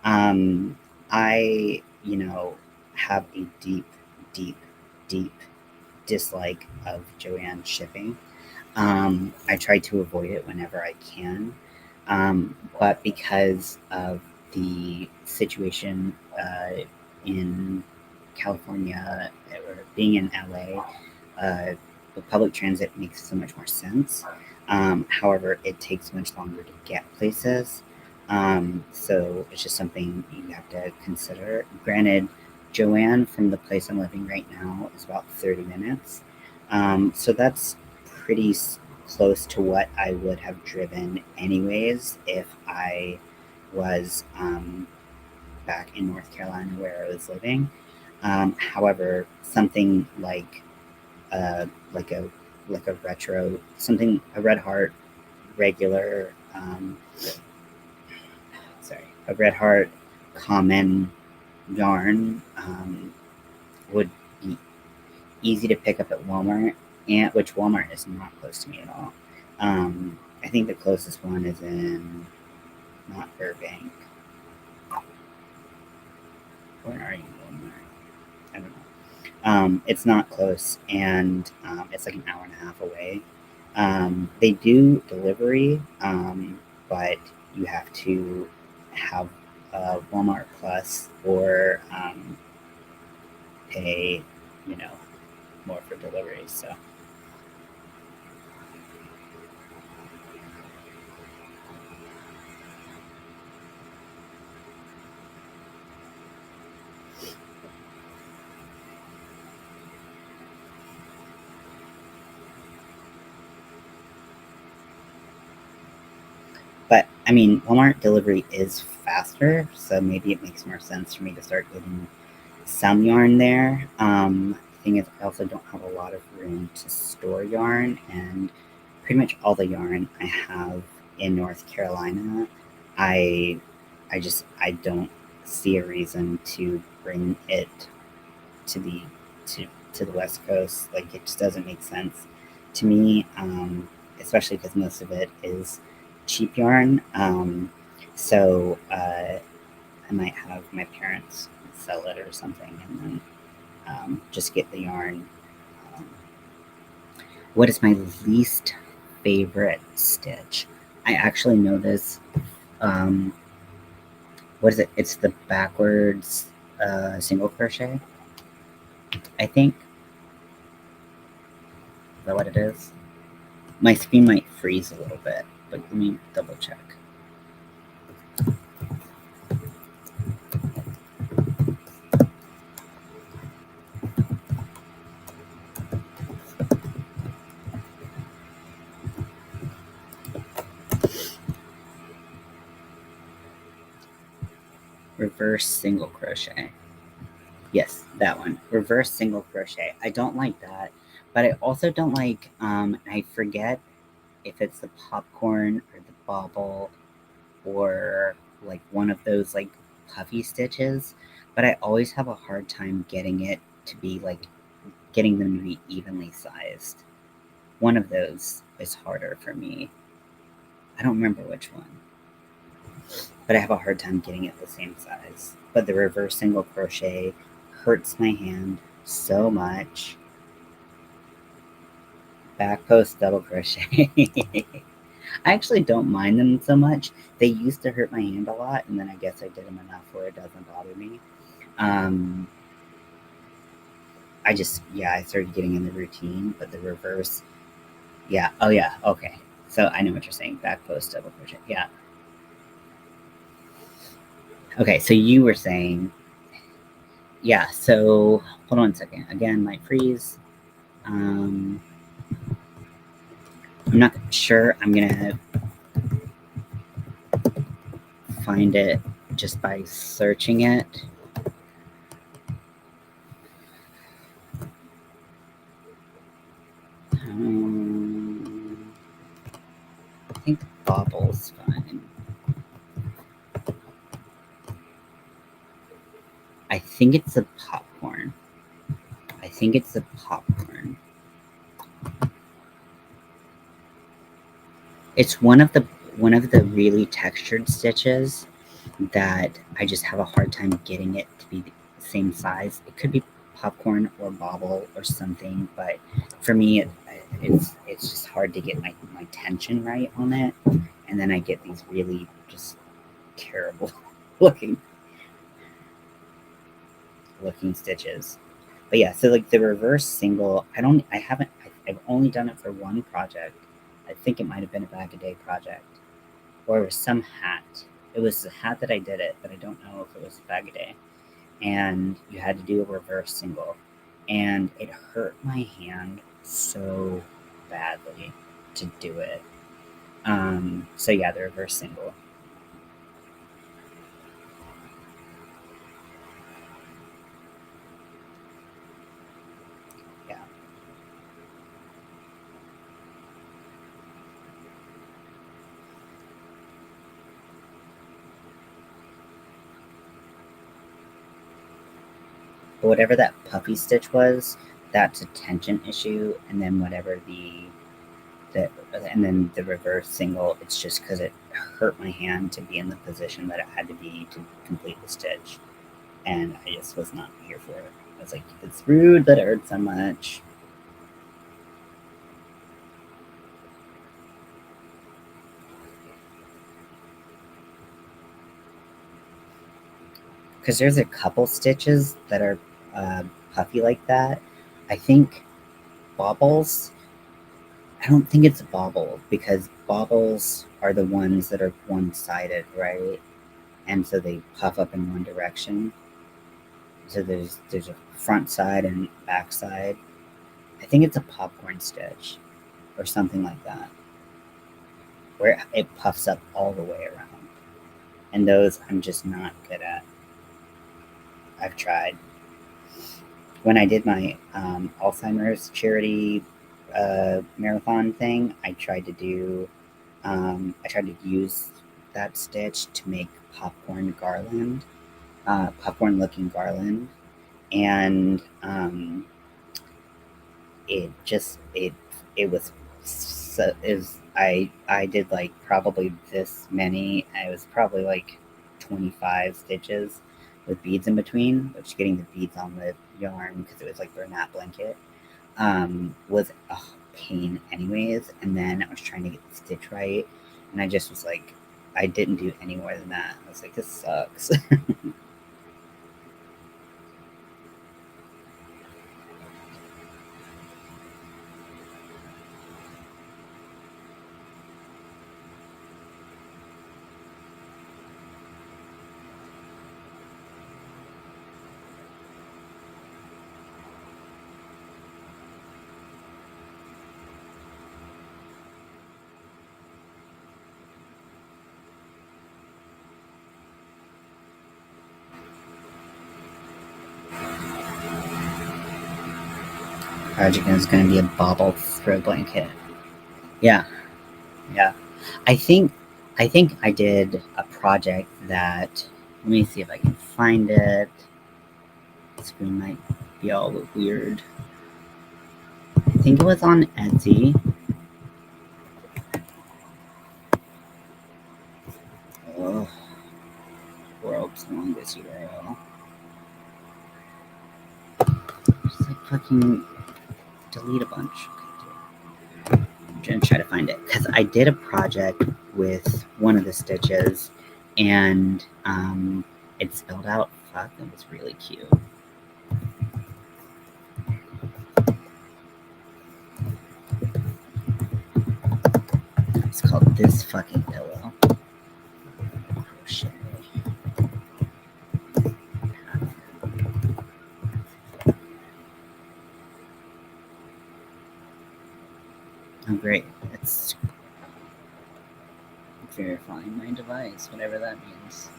Um, I, have a deep, deep, deep dislike of Joanne shipping. I try to avoid it whenever I can, but because of the situation in California or being in LA, the public transit makes so much more sense. However, it takes much longer to get places. So it's just something you have to consider. Granted, Joanne from the place I'm living right now is about 30 minutes. So that's pretty close to what I would have driven anyways if I was back in North Carolina where I was living. However, something uh, like a like a retro something a Red Heart regular a Red Heart common yarn would be easy to pick up at Walmart, and which Walmart is not close to me at all. I think the closest one is in not Burbank. Where are you, Walmart? I don't know. It's not close, and it's like an hour and a half away. They do delivery, but you have to have Walmart Plus or pay, you know, more for delivery. So, but I mean, Walmart delivery is faster, so maybe it makes more sense for me to start getting some yarn there. The thing is, I also don't have a lot of room to store yarn, and pretty much all the yarn I have in North Carolina, I I don't see a reason to bring it to the to to the West Coast. Like it just doesn't make sense to me, especially because most of it is cheap yarn. So I might have my parents sell it or something, and then just get the yarn. Um, what is my least favorite stitch? I actually know this. Um, what is it? It's the backwards single crochet, I think. Is that what it is? My screen might freeze a little bit, but let me double check. Reverse single crochet. Yes, that one. Reverse single crochet. I don't like that, but I also don't like, I forget if it's the popcorn or the bobble or like one of those like puffy stitches, but I always have a hard time getting it to be like getting them to be evenly sized. One of those is harder for me. I don't remember which one, but I have a hard time getting it the same size. But the reverse single crochet hurts my hand so much. Back post double crochet. I actually don't mind them so much. They used to hurt my hand a lot, and then I guess I did them enough where it doesn't bother me. Um, I started getting in the routine, but the reverse, yeah, oh yeah, okay. So I know what you're saying. Back post double crochet, yeah. Okay, so you were saying, yeah. So hold on a second. Again, might freeze. Um, I'm not sure. I'm gonna find it just by searching it. Um, I think bobble's fine. I think it's the popcorn. I think it's the popcorn. It's one of the really textured stitches that I just have a hard time getting it to be the same size. It could be popcorn or bobble or something, but for me, it's just hard to get my tension right on it, and then I get these really just terrible looking looking stitches. But yeah, so like the reverse single, I've only done it for one project. I think it might have been a bag a day project, or it was some hat. It was the hat that I did it, but I don't know if it was a bag a day. And you had to do a reverse single, and it hurt my hand so badly to do it. So yeah, the reverse single. Yeah. But whatever that puffy stitch was, that's a tension issue, and then whatever the and then the reverse single, it's just because it hurt my hand to be in the position that it had to be to complete the stitch, and I just was not here for it. I was like, it's rude that it hurts so much. Because there's a couple stitches that are uh, puffy like that. I think bobbles. I don't think it's a bobble because bobbles are the ones that are one-sided, right? And so they puff up in one direction. So there's a front side and back side. I think it's a popcorn stitch or something like that, where it puffs up all the way around. And those I'm just not good at. I've tried. When I did my Alzheimer's charity marathon thing, I tried to use that stitch to make popcorn garland, popcorn looking garland, and it just it was so I did like probably this many. I was probably like 25 stitches with beads in between, which getting the beads on the yarn because it was like Bernat blanket was a pain anyways. And then I was trying to get the stitch right, and I just was like I didn't do any more than that. I was like, this sucks. Project is going to be a bobble throw blanket. Yeah, yeah. I think I think I did a project that. Let me see if I can find it. The screen might be all weird. I think it was on Etsy. Oh, world's longest URL. Just like fucking delete a bunch. I'm gonna try to find it because I did a project with one of the stitches, and it spelled out fuck. It was really cute. It's called This Fucking Pillow. Crochet. Oh great! It's verifying my device, whatever that means.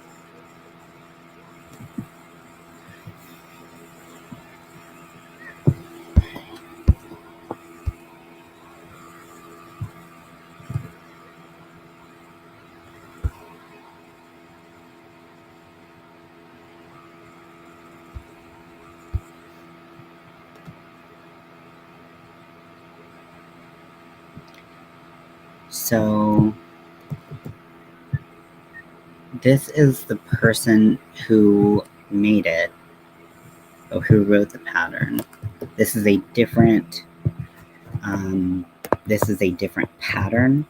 So this is the person who made it, or who wrote the pattern. This is a different. Um, this is a different pattern,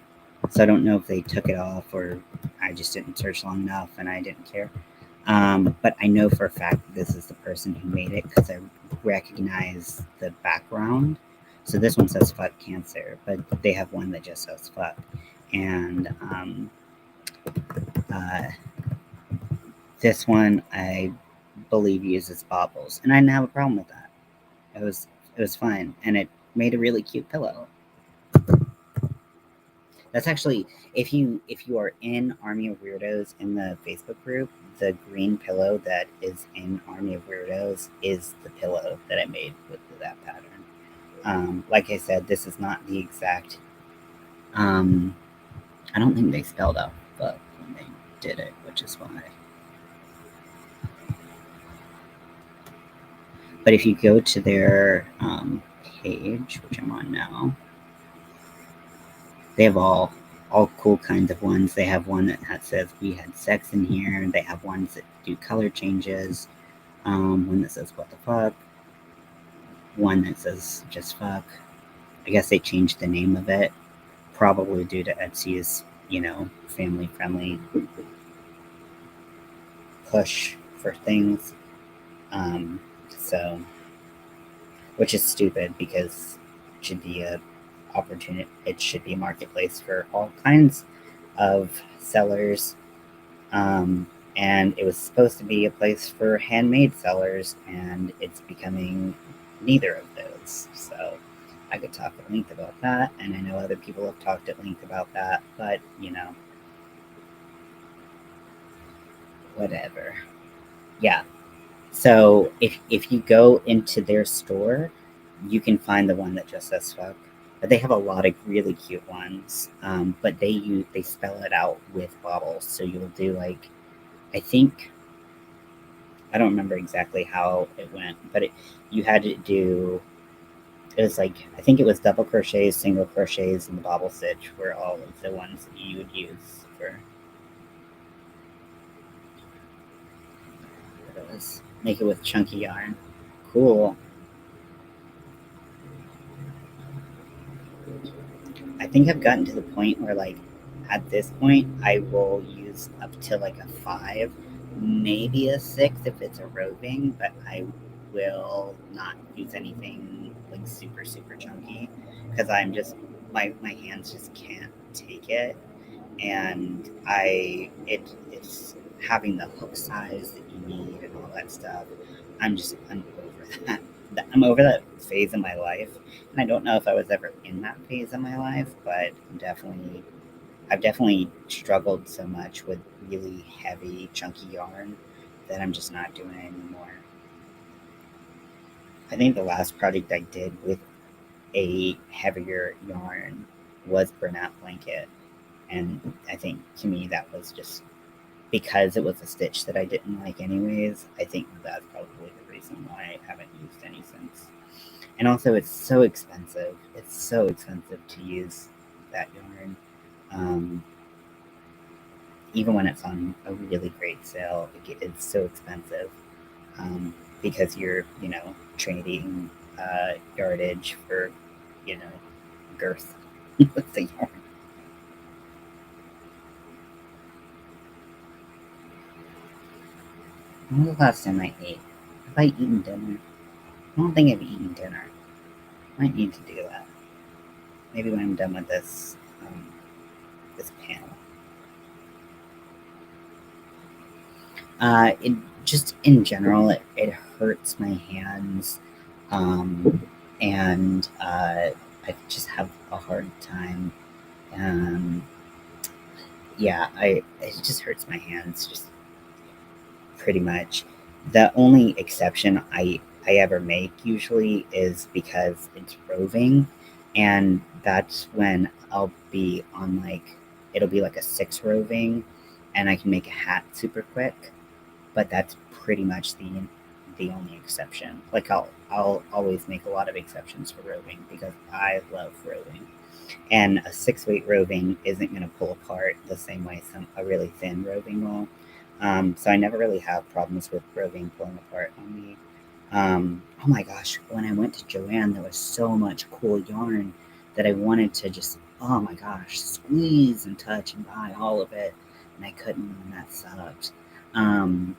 so I don't know if they took it off or I just didn't search long enough and I didn't care. But I know for a fact this is the person who made it because I recognize the background. So this one says "fuck cancer," but they have one that just says "fuck," and uh, this one I believe uses bobbles, and I didn't have a problem with that. It was fine, and it made a really cute pillow. That's actually if you are in Army of Weirdos in the Facebook group, the green pillow that is in Army of Weirdos is the pillow that I made with that pattern. Like I said, this is not the exact. Um, I don't think they spelled out "fuck" when they did it, which is why. But if you go to their page, which I'm on now, they have all cool kinds of ones. They have one that says "we had sex in here." They have ones that do color changes. One that says "what the fuck." One that says just "fuck." I guess they changed the name of it, probably due to Etsy's, family friendly push for things. Um, so, which is stupid because it should be a opportunity. It should be a marketplace for all kinds of sellers. Um, and it was supposed to be a place for handmade sellers, and it's becoming neither of those. So I could talk at length about that, and I know other people have talked at length about that, but whatever. Yeah. So if you go into their store, you can find the one that just says fuck. But they have a lot of really cute ones. But they spell it out with bobbles. So you'll do like I think I don't remember exactly how it went, but you had to do it was like I think it was double crochets, single crochets, and the bobble stitch were all of the ones that you would use for those. Make it with chunky yarn. Cool. I think I've gotten to the point where like at this point, I will use up to like a 5, maybe a 6 if it's a roving, but I will not use anything like super, super chunky because I'm just, my hands just can't take it. And it's having the hook size that you need and all that stuff. I'm over that. I'm over that phase of my life, and I don't know if I was ever in that phase of my life, but I've definitely struggled so much with really heavy, chunky yarn that I'm just not doing it anymore. I think the last project I did with a heavier yarn was burnout blanket, and I think to me that was just because it was a stitch that I didn't like anyways. I think that's probably the reason why I haven't used any since. And also, it's so expensive. It's so expensive to use that yarn. Um, Even when it's on a really great sale, it's so expensive um, because you're trading yardage for, you know, girth with the yarn. When was the last time I ate? Have I eaten dinner? I don't think I've eaten dinner. Might need to do that. Maybe when I'm done with this panel. It just in general, it hurts my hands, um, and I just have a hard time. Um, yeah, it just hurts my hands, just pretty much. The only exception I ever make usually is because it's roving, and that's when I'll be on like it'll be like a 6 roving, and I can make a hat super quick. But that's pretty much the only exception. Like I'll always make a lot of exceptions for roving because I love roving. And a 6 weight roving isn't going to pull apart the same way a really thin roving will. So I never really have problems with roving pulling apart on me. Oh my gosh, when I went to Joanne, there was so much cool yarn that I wanted to just, oh my gosh, squeeze and touch and buy all of it. And I couldn't, and that sucked. Um,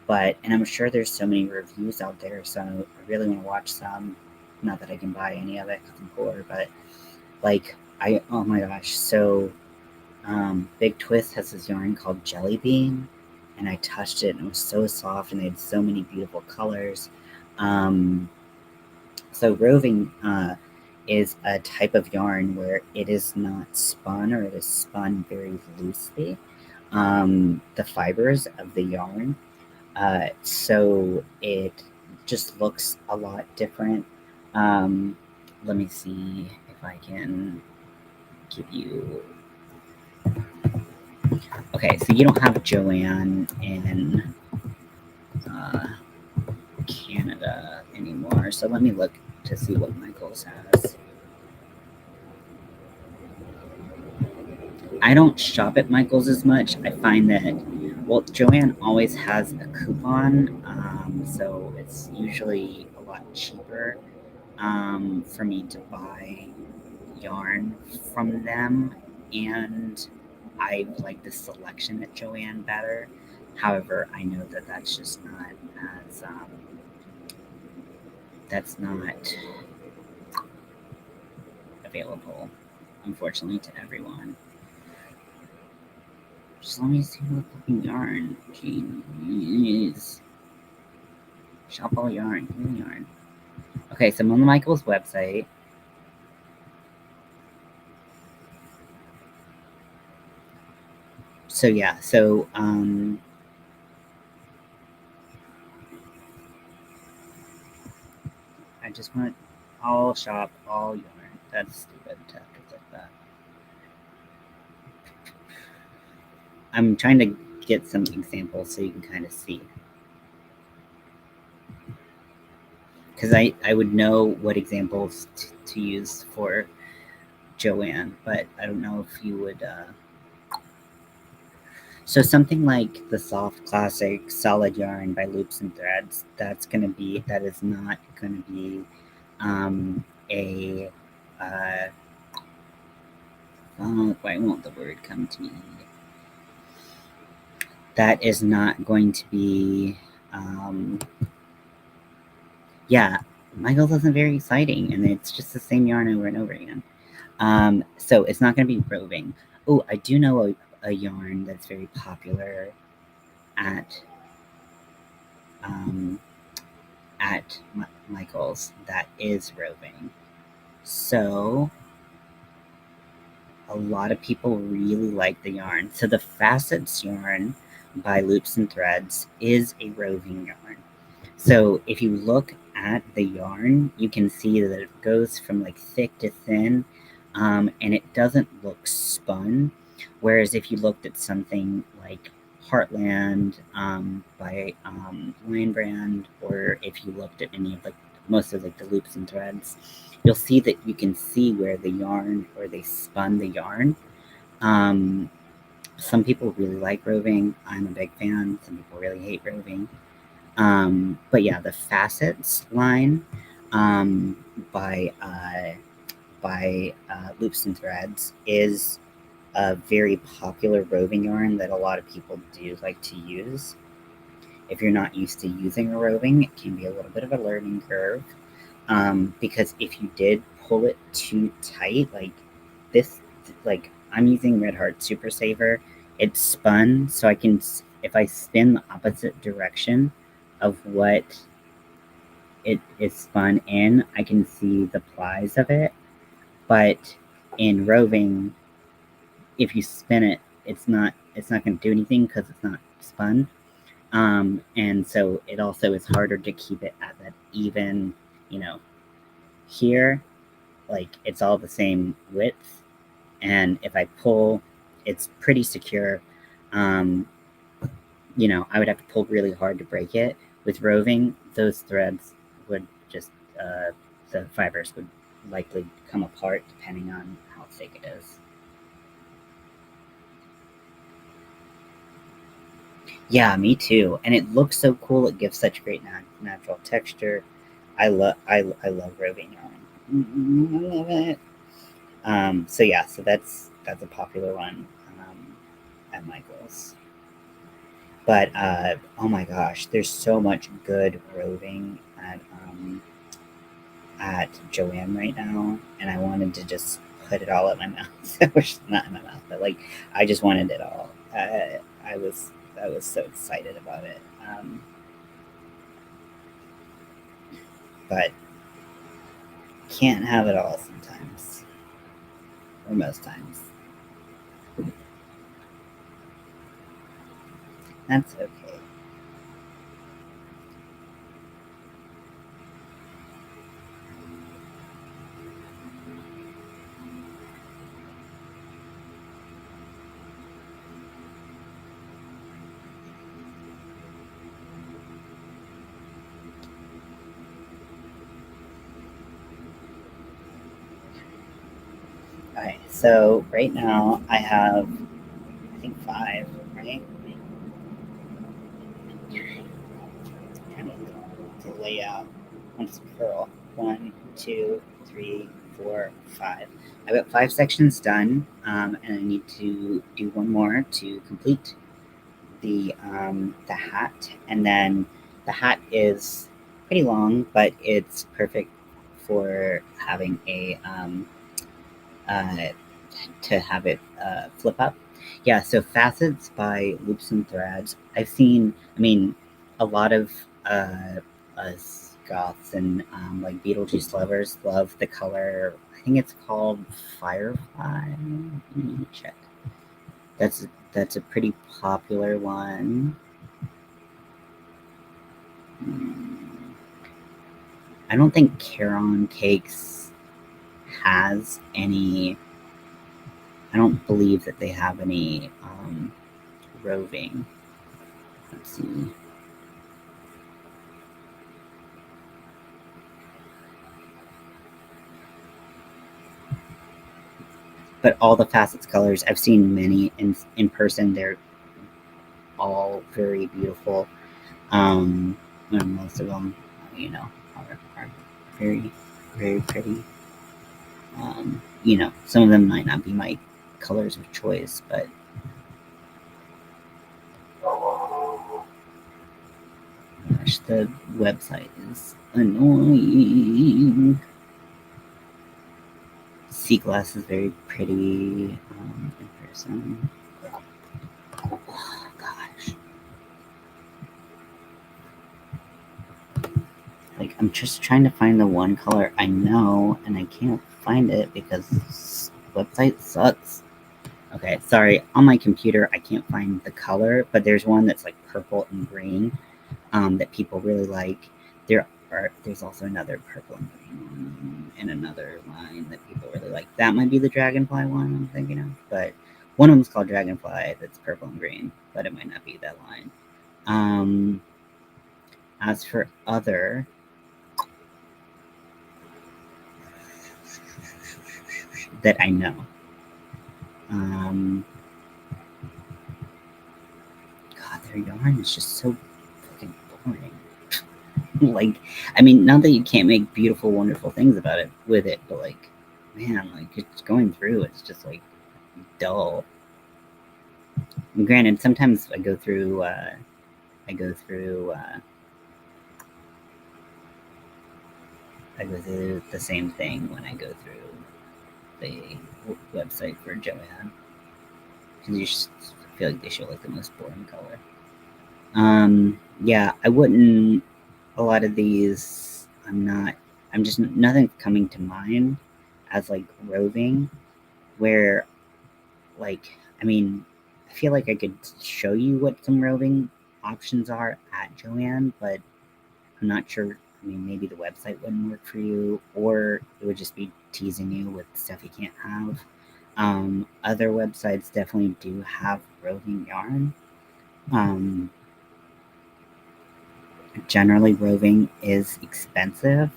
and I'm sure there's so many reviews out there, so I really want to watch some. Not that I can buy any of it because I'm poor, but like oh my gosh, so Big Twist has this yarn called Jelly Bean, and I touched it and it was so soft and they had so many beautiful colors. Um, so roving is a type of yarn where it is not spun or it is spun very loosely. The fibers of the yarn, so it just looks a lot different. Um, Let me see if I can give you. Okay, so you don't have Joanne in uh, Canada anymore. So let me look to see what Michaels has. I don't shop at Michaels as much. I find that, well, Joanne always has a coupon, so it's usually a lot cheaper for me to buy yarn from them, and I like the selection at Joanne better. However, I know that that's not available, unfortunately, to everyone. Just let me see what fucking yarn. Jeez. Shop all yarn. Give me yarn. Okay, so I'm on Michael's website. So yeah, I just want all shop, all yarn. That's stupid to have to click that. I'm trying to get some examples so you can kind of see. Because I would know what examples to use for Joanne, but I don't know if you would. So something like the soft classic solid yarn by Loops and Threads, that is not gonna be a uh, Why won't the word come to me? That is not going to be. Yeah, Michael's isn't very exciting, and it's just the same yarn over and over again. So it's not going to be roving. Oh, I do know a yarn that's very popular at um, at Michael's that is roving. So a lot of people really like the yarn. So the Facets yarn by Loops and Threads is a roving yarn. So if you look at the yarn, you can see that it goes from like thick to thin, and it doesn't look spun. Whereas if you looked at something like Heartland by Lion Brand, or if you looked at any of like most of like the Loops and Threads, you'll see that you can see where the yarn or they spun the yarn. Um, some people really like roving. I'm a big fan. Some people really hate roving. But yeah, the Facets line um, by Loops and Threads is a very popular roving yarn that a lot of people do like to use. If you're not used to using a roving, it can be a little bit of a learning curve, because if you did pull it too tight, like this, like I'm using Red Heart Super Saver, it's spun, so I can, if I spin the opposite direction of what it is spun in, I can see the plies of it. But in roving, if you spin it, it's not going to do anything because it's not spun. And so it also is harder to keep it at that even, you know, here, like it's all the same width. And if I pull, it's pretty secure. Um, I would have to pull really hard to break it. With roving, those threads would just, uh, the fibers would likely come apart depending on how thick it is. Yeah, me too. And it looks so cool. It gives such great natural texture. I love roving yarn. I love it. So yeah, so that's a popular one at Michael's. But oh my gosh, there's so much good roving at Joanne right now, and I wanted to just put it all in my mouth. Which not in my mouth, but like I just wanted it all. I was I was so excited about it, but can't have it all sometimes, or most times. That's okay. All right. So right now I have, I think, five. Right. Kind of the layout. Once curl. One, two, three, four, five. I've got five sections done, and I need to do one more to complete the hat, and then the hat is pretty long, but it's perfect for having a uh, to have it flip up. Yeah, so Facets by Loops and Threads. I've seen, I mean, a lot of us goths and like Beetlejuice lovers love the color. I think it's called Firefly. Let me check. That's a pretty popular one. Hmm. I don't think Caron Cakes has any. I don't believe that they have any roving. Let's see. But all the Facets colors, I've seen many in person. They're all very beautiful. And most of them, are very, very pretty. Some of them might not be my colors of choice, but gosh, the website is annoying. Sea glass is very pretty in person. Oh, gosh. Like, I'm just trying to find the one color I know, and I can't find it because this website sucks. Okay, sorry. On my computer, I can't find the color, but there's one that's like purple and green that people really like. There's also another purple and green one and another line that people really like. That might be the dragonfly one I'm thinking of, but one of them's called dragonfly that's purple and green, but it might not be that line. As for other, that I know, God, their yarn is just so fucking boring. Like, I mean, not that you can't make beautiful, wonderful things about it with it, but like, man, like it's going through, it's just like dull. And granted, sometimes I go through, I go through, I go through the same thing when I go through the website for Joanne because you just feel like they show like the most boring color. Yeah, I wouldn't. A lot of these, I'm not. I'm just nothing coming to mind as like roving. Where, like, I mean, I feel like I could show you what some roving options are at Joanne, but I'm not sure. I mean, maybe the website wouldn't work for you, or it would just be teasing you with stuff you can't have. Other websites definitely do have roving yarn. Um, Generally, roving is expensive,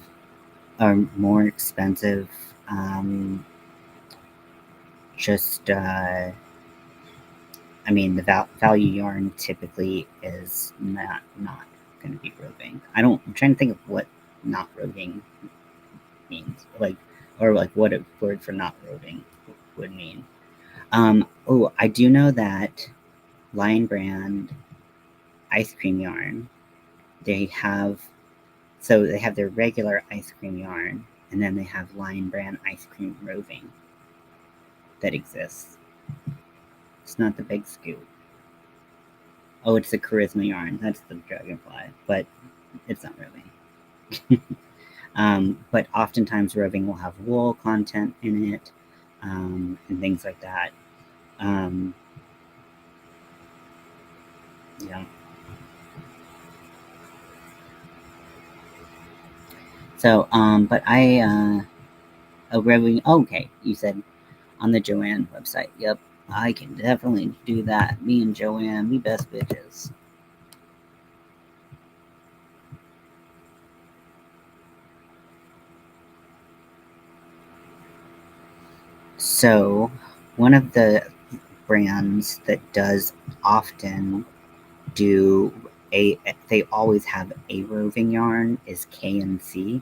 or more expensive. Um, just, I mean, the value yarn typically is not going to be roving. I'm trying to think of what not roving means, like, or like what a word for not roving would mean. Oh, I do know that Lion Brand ice cream yarn. They have they have their regular ice cream yarn, and then they have Lion Brand ice cream roving that exists. It's not the big scoop. Oh, it's the charisma yarn. That's the dragonfly, but it's not roving. But oftentimes roving will have wool content in it, and things like that. Um, yeah. So, but roving. Oh, okay, you said on the Joanne website. Yep, I can definitely do that. Me and Joanne, we best bitches. So, one of the brands that does often do they always have a roving yarn is KNC,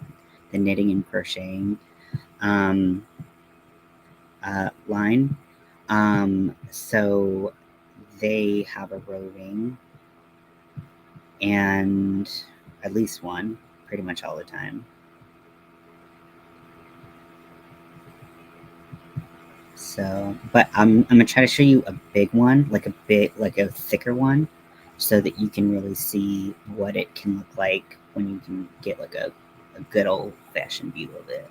the knitting and crocheting um, line. So they have a roving and at least one pretty much all the time. So, but I'm gonna try to show you a big one, like a thicker one, so that you can really see what it can look like when you can get like a good old fashioned view of it.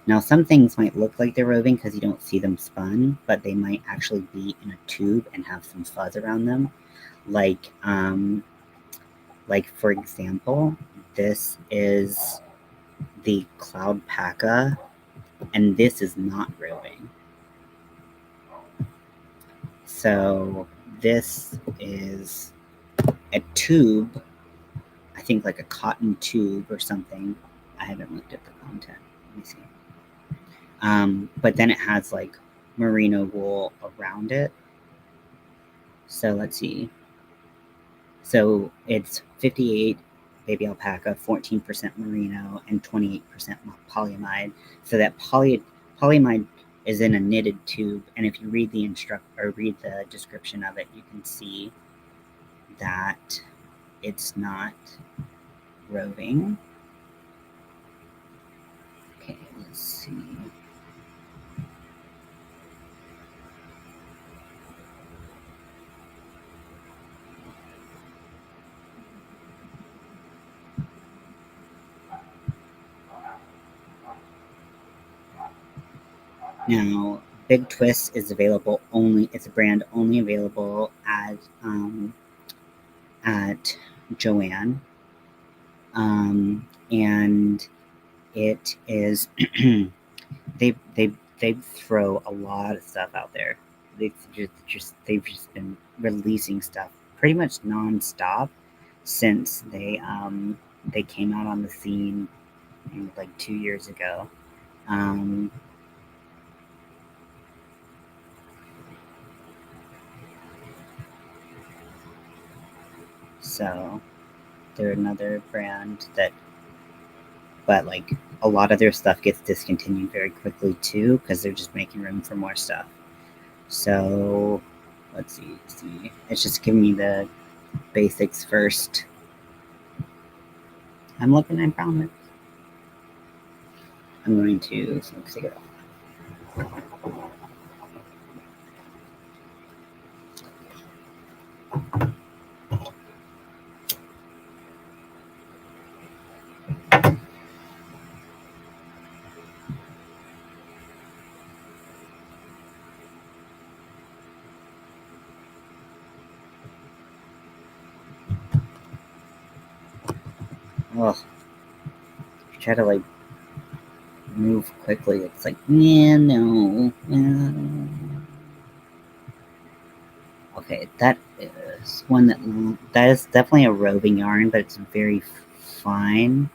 Now, some things might look like they're roving because you don't see them spun, but they might actually be in a tube and have some fuzz around them. Like, like for example, this is the Cloud Paka, and this is not roving. So this is a tube, I think like a cotton tube or something. I haven't looked at the content. Let me see. But then it has like merino wool around it. So let's see. So it's 58 baby alpaca, 14% merino, and 28% polyamide. So that polyamide is in a knitted tube, and if you read the read the description of it, you can see that it's not roving. Okay, let's see. Now, Big Twist is available only. It's a brand only available at Joanne, and it is they throw a lot of stuff out there. They've just been releasing stuff pretty much nonstop since they came out on the scene like 2 years ago. Um, so they're another brand that, but like a lot of their stuff gets discontinued very quickly too because they're just making room for more stuff. So let's see. It's just giving me the basics first. I'm looking, I promise. I'm going to take it off. Ugh. Try to like move quickly. It's like, yeah, no. Okay, that is one that is definitely a roving yarn, but it's very fine.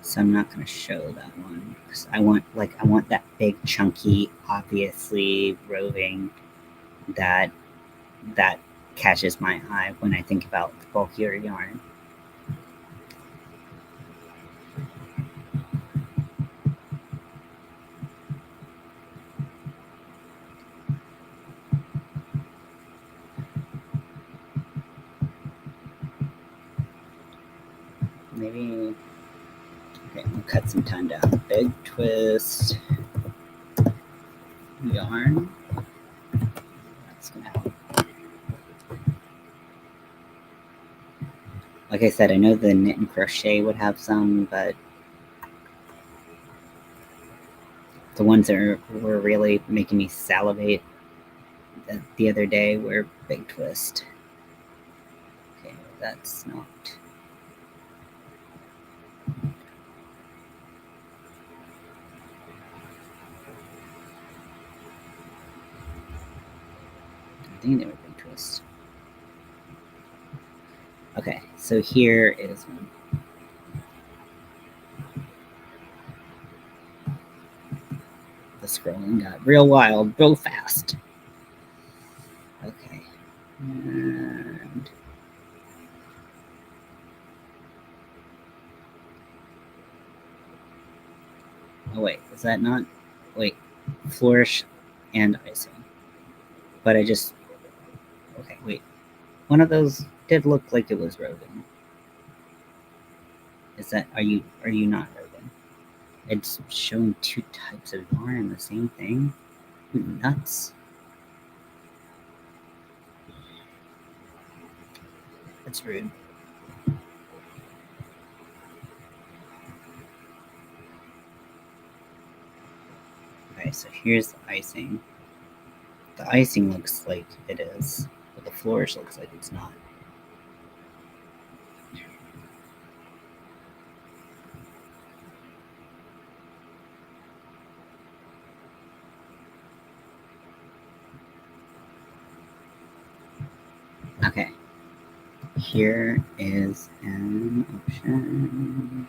So I'm not gonna show that one because I want that big chunky, obviously roving that that catches my eye when I think about the bulkier yarn. Maybe okay, we'll cut some time down. Big twist yarn. That's gonna help. Like I said, I know the knit and crochet would have some, but the ones that were really making me salivate the other day were Big Twist. Okay, that's not. I think they were Big Twist. Okay, so here is one. The scrolling got real wild, real fast. Okay. And oh wait, is that not? Wait, flourish and icing. But I just okay. Wait, one of those did look like it was Rogan. Is that are you not Rogan? It's showing two types of yarn in the same thing. Nuts. That's rude. Okay, so here's the icing. The icing looks like it is, but the flourish looks like it's not. Okay. Here is an option.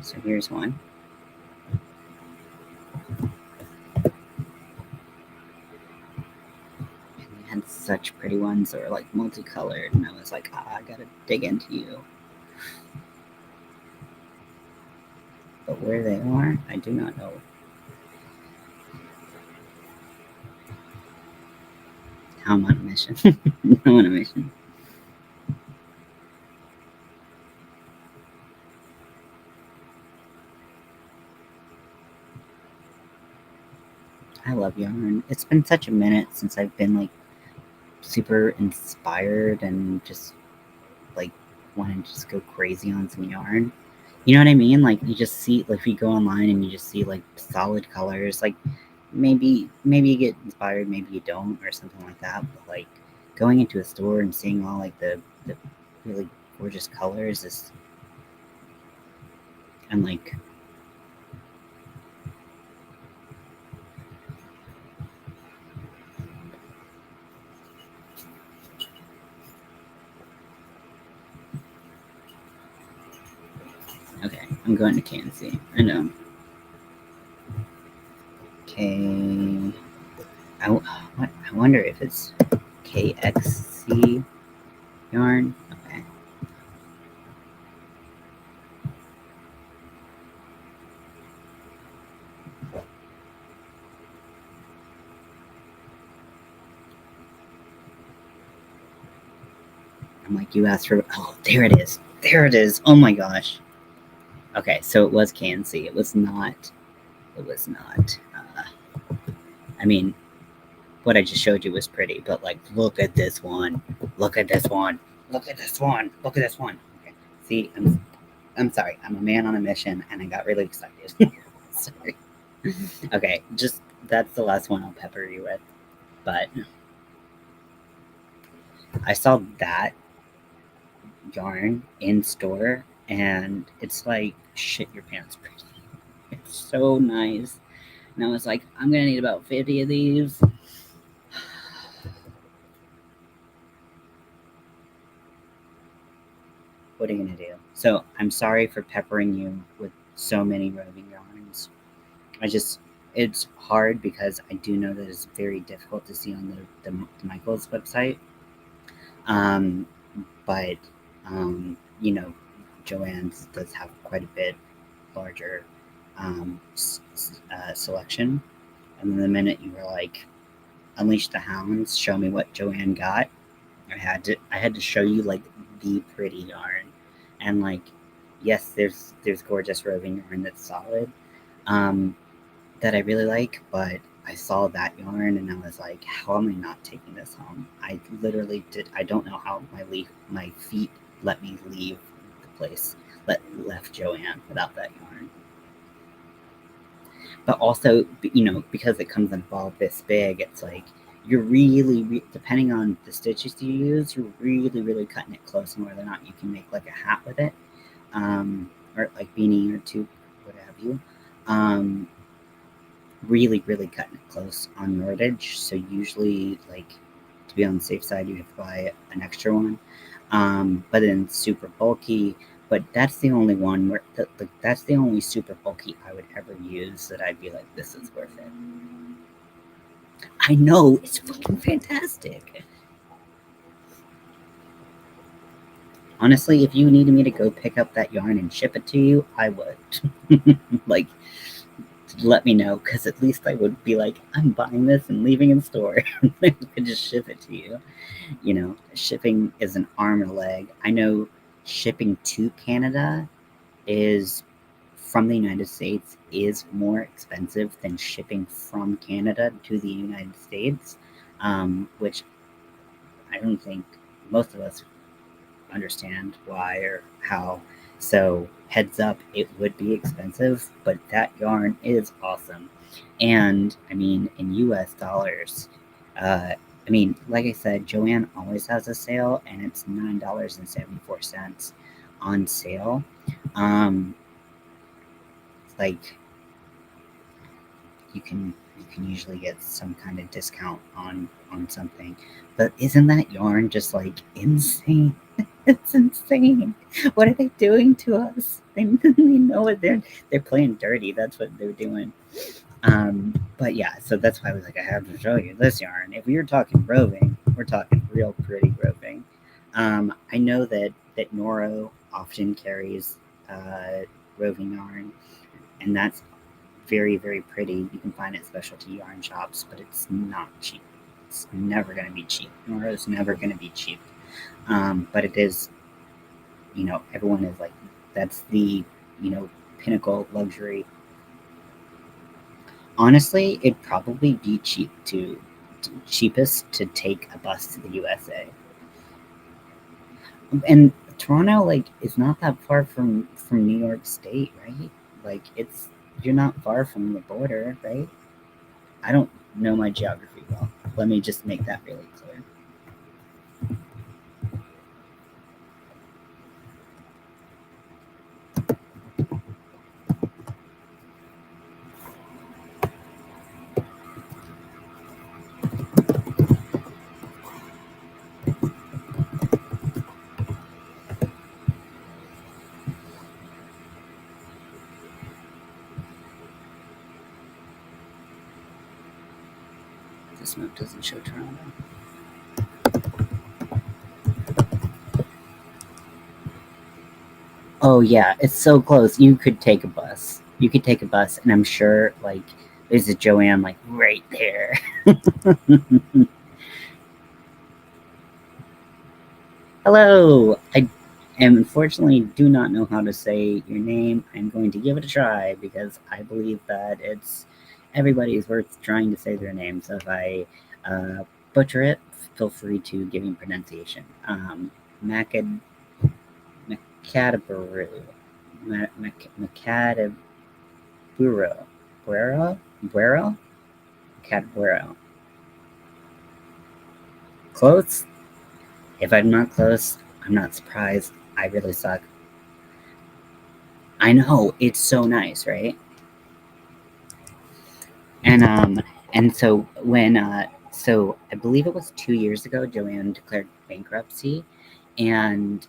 So here's one. such pretty ones that were like multicolored, and I was like, I gotta dig into you. But where they are, I do not know. How I'm on a mission. I'm on a mission. I love yarn. It's been such a minute since I've been like super inspired and just like want to just go crazy on some yarn. You know what I mean? Like you just see, like if you go online and you just see like solid colors, like maybe you get inspired, maybe you don't, or something like that. But like going into a store and seeing all like the really gorgeous colors is, and like okay, I'm going to Kansas. I know. Okay. What? I wonder if it's KXC yarn. Okay. I'm like, you asked for. Oh, there it is. There it is. Oh my gosh. Okay, so it was Kansas. It was not. It was not. I mean, what I just showed you was pretty, but like, look at this one. Look at this one. Look at this one. Look at this one. Okay. See, I'm sorry. I'm a man on a mission, and I got really excited. Sorry. Okay, just that's the last one I'll pepper you with. But I saw that yarn in store, and it's like shit your pants pretty. It's so nice. And I was like, I'm gonna need about 50 of these. What are you gonna do? So I'm sorry for peppering you with so many roving yarns. I just it's hard because I do know that it's very difficult to see on the Michaels website. Um, but you know, Joanne's does have quite a bit larger selection. And then the minute you were like, unleash the hounds, show me what Joanne got, I had to show you like the pretty yarn, and like, yes, there's gorgeous roving yarn that's solid, um, that I really like, but I saw that yarn and I was like, how am I not taking this home? I literally did. I don't know how my feet let me leave the place, left Joanne without that yarn. But also, because it comes in a ball this big, it's like you're really depending on the stitches you use, you're really cutting it close on whether or not you can make like a hat with it, or like beanie or two, what have you. Um, really cutting it close on yardage. So usually, like to be on the safe side, you have to buy an extra one. But then super bulky. But that's the only one where that's the only super bulky I would ever use that I'd be like, this is worth it. I know it's fucking fantastic. Honestly, if you needed me to go pick up that yarn and ship it to you, I would. Like, let me know, because at least I would be like, I'm buying this and leaving in store. I could just ship it to you. Shipping is an arm and a leg. I know shipping to Canada is from the United States is more expensive than shipping from Canada to the United States, which I don't think most of us understand why or how. So, heads up, it would be expensive, but that yarn is awesome. And I mean, in US dollars, like I said, Joanne always has a sale, and it's $9.74 on sale. Um, like you can usually get some kind of discount on something, but isn't that yarn just like insane? It's insane. What are they doing to us? They know what they're playing dirty. That's what they're doing. But yeah, so that's why I was like, I have to show you this yarn. If we were talking roving, We're talking real pretty roving. I know that Noro often carries roving yarn, and that's very, very pretty. You can find it at specialty yarn shops, but it's not cheap. It's never going to be cheap. Noro's never going to be cheap. But it is, everyone is like, that's the, pinnacle luxury. Honestly, it'd probably be cheapest to take a bus to the USA. And Toronto, like, is not that far from New York State, right? Like, you're not far from the border, right? I don't know my geography well. Let me just make that really clear. This map doesn't show Toronto. Oh yeah, it's so close. You could take a bus. You could take a bus, and I'm sure like there's a Joanne like right there. Hello. I am unfortunately do not know how to say your name. I'm going to give it a try because I believe that it's everybody is worth trying to say their name. So if I butcher it, feel free to give me pronunciation. Macad Macadaburu. Macadaburu. Buero? Buero? Macadaburu. Close? If I'm not close, I'm not surprised. I really suck. I know, it's so nice, right? And so so I believe it was 2 years ago, Joanne declared bankruptcy, and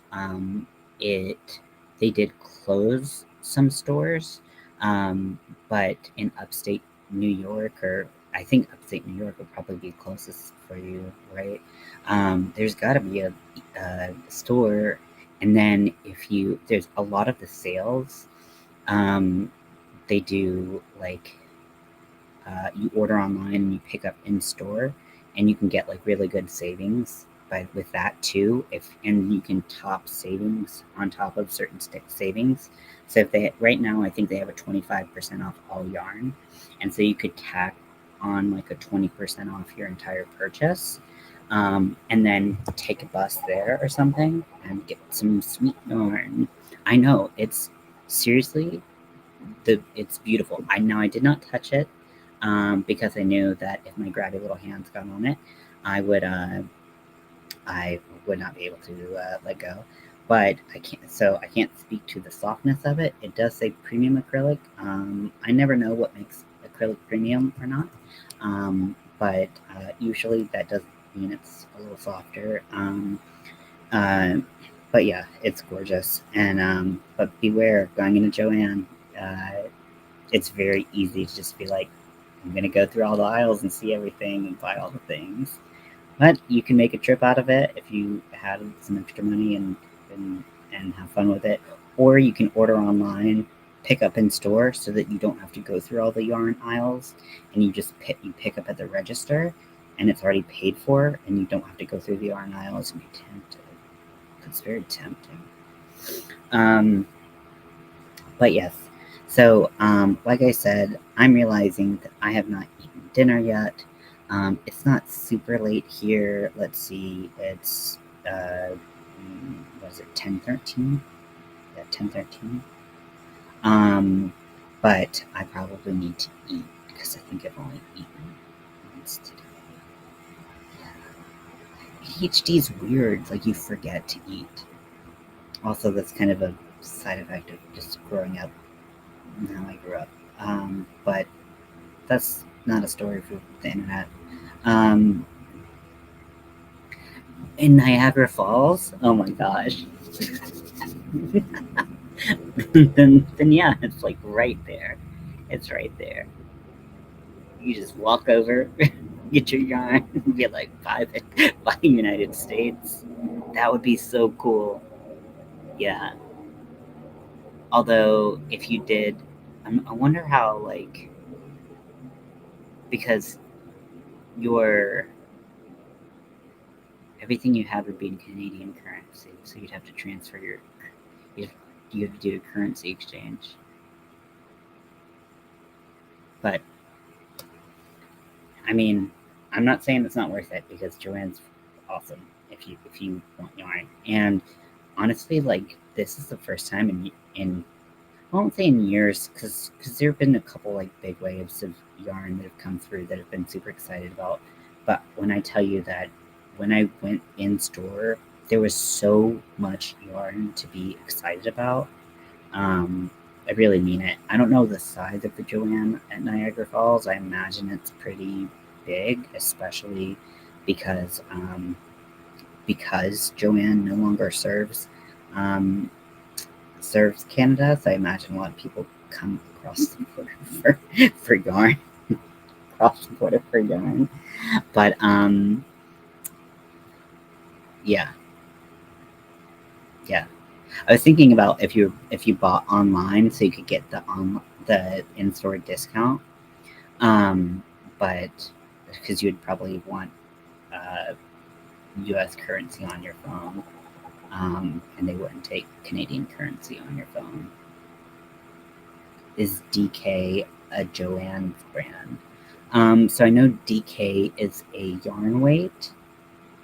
it they did close some stores, but in upstate New York, or I think upstate New York would probably be closest for you, right? There's got to be a store, and then if you there's a lot of the sales, um, they do like you order online and you pick up in store, and you can get like really good savings by with that too. If and you can top savings on top of certain savings. So if they right now, I think they have a 25% off all yarn, and so you could tack on like a 20% off your entire purchase. And then take a bus there or something and get some sweet yarn. I know it's seriously it's beautiful. I did not touch it because I knew that if my grabby little hands got on it, I would uh, I would not be able to let go. But I can't speak to the softness of it. It does say premium acrylic. I never know what makes acrylic premium or not, but usually that does mean it's a little softer. Uh, but yeah, it's gorgeous. And but beware going into Joanne. It's very easy to just be like, I'm gonna go through all the aisles and see everything and buy all the things. But you can make a trip out of it if you had some extra money and, and have fun with it. Or you can order online, pick up in store so that you don't have to go through all the yarn aisles, and you pick up at the register, and it's already paid for, and you don't have to go through the yarn aisles and be tempted. It's very tempting. Um, but yes, so like I said, I'm realizing that I have not eaten dinner yet. It's not super late here. Let's see, it's was it 10:13? Yeah, 10:13. Um, but I probably need to eat because I think I've only eaten once today. Yeah. ADHD is weird. Like you forget to eat. Also, that's kind of a side effect of just growing up how I grew up. But that's not a story for the internet. Um, in Niagara Falls, oh my gosh. then yeah, it's like right there. It's right there. You just walk over. get your yarn and be like, buy the United States. That would be so cool. Yeah. Although, if you did, I wonder how, like, because your everything you have would be in Canadian currency, so you'd have to transfer you you have to do a currency exchange. But I mean, I'm not saying it's not worth it because Joanne's awesome if you want yarn. And honestly, like this is the first time in I won't say in years because there have been a couple like big waves of yarn that have come through that I've been super excited about. But when I tell you that when I went in store, there was so much yarn to be excited about. Um, I really mean it. I don't know the size of the Joanne at Niagara Falls. I imagine it's pretty big, especially because because Joanne no longer um, serves Canada. So I imagine a lot of people come across the border for yarn, across the border for yarn. But yeah, yeah. I was thinking about if you bought online, so you could get the in store discount. Um, but because you'd probably want uh, U.S. currency on your phone, and they wouldn't take Canadian currency on your phone. Is DK a Joanne's brand? So I know DK is a yarn weight.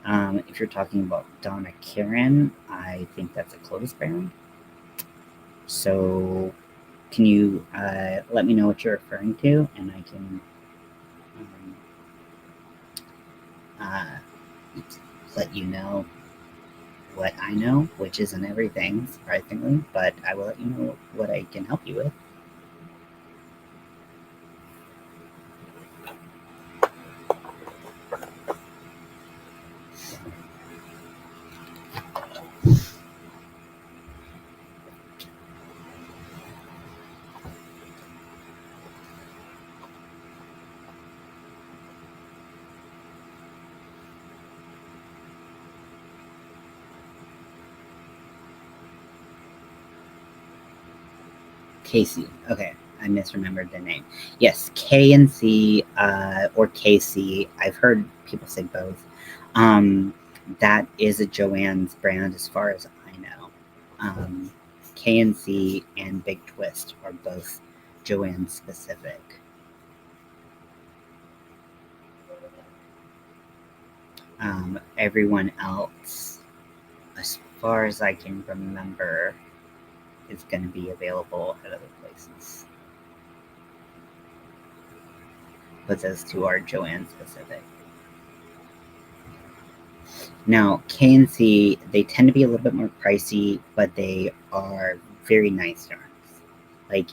If you're talking about Donna Karen, I think that's a clothes brand. So can you let me know what you're referring to, and I can um, let you know what I know, which isn't everything, surprisingly, but I will let you know what I can help you with. Casey. Okay, I misremembered the name. Yes, K and C or KC. I've heard people say both. Um, that is a Joanne's brand, as far as I know. KNC and Big Twist are both Joanne specific. Everyone else, as far as I can remember, is going to be available at other places. But those two are Joanne specific. Now, KNC, they tend to be a little bit more pricey, but they are very nice yarns. Like,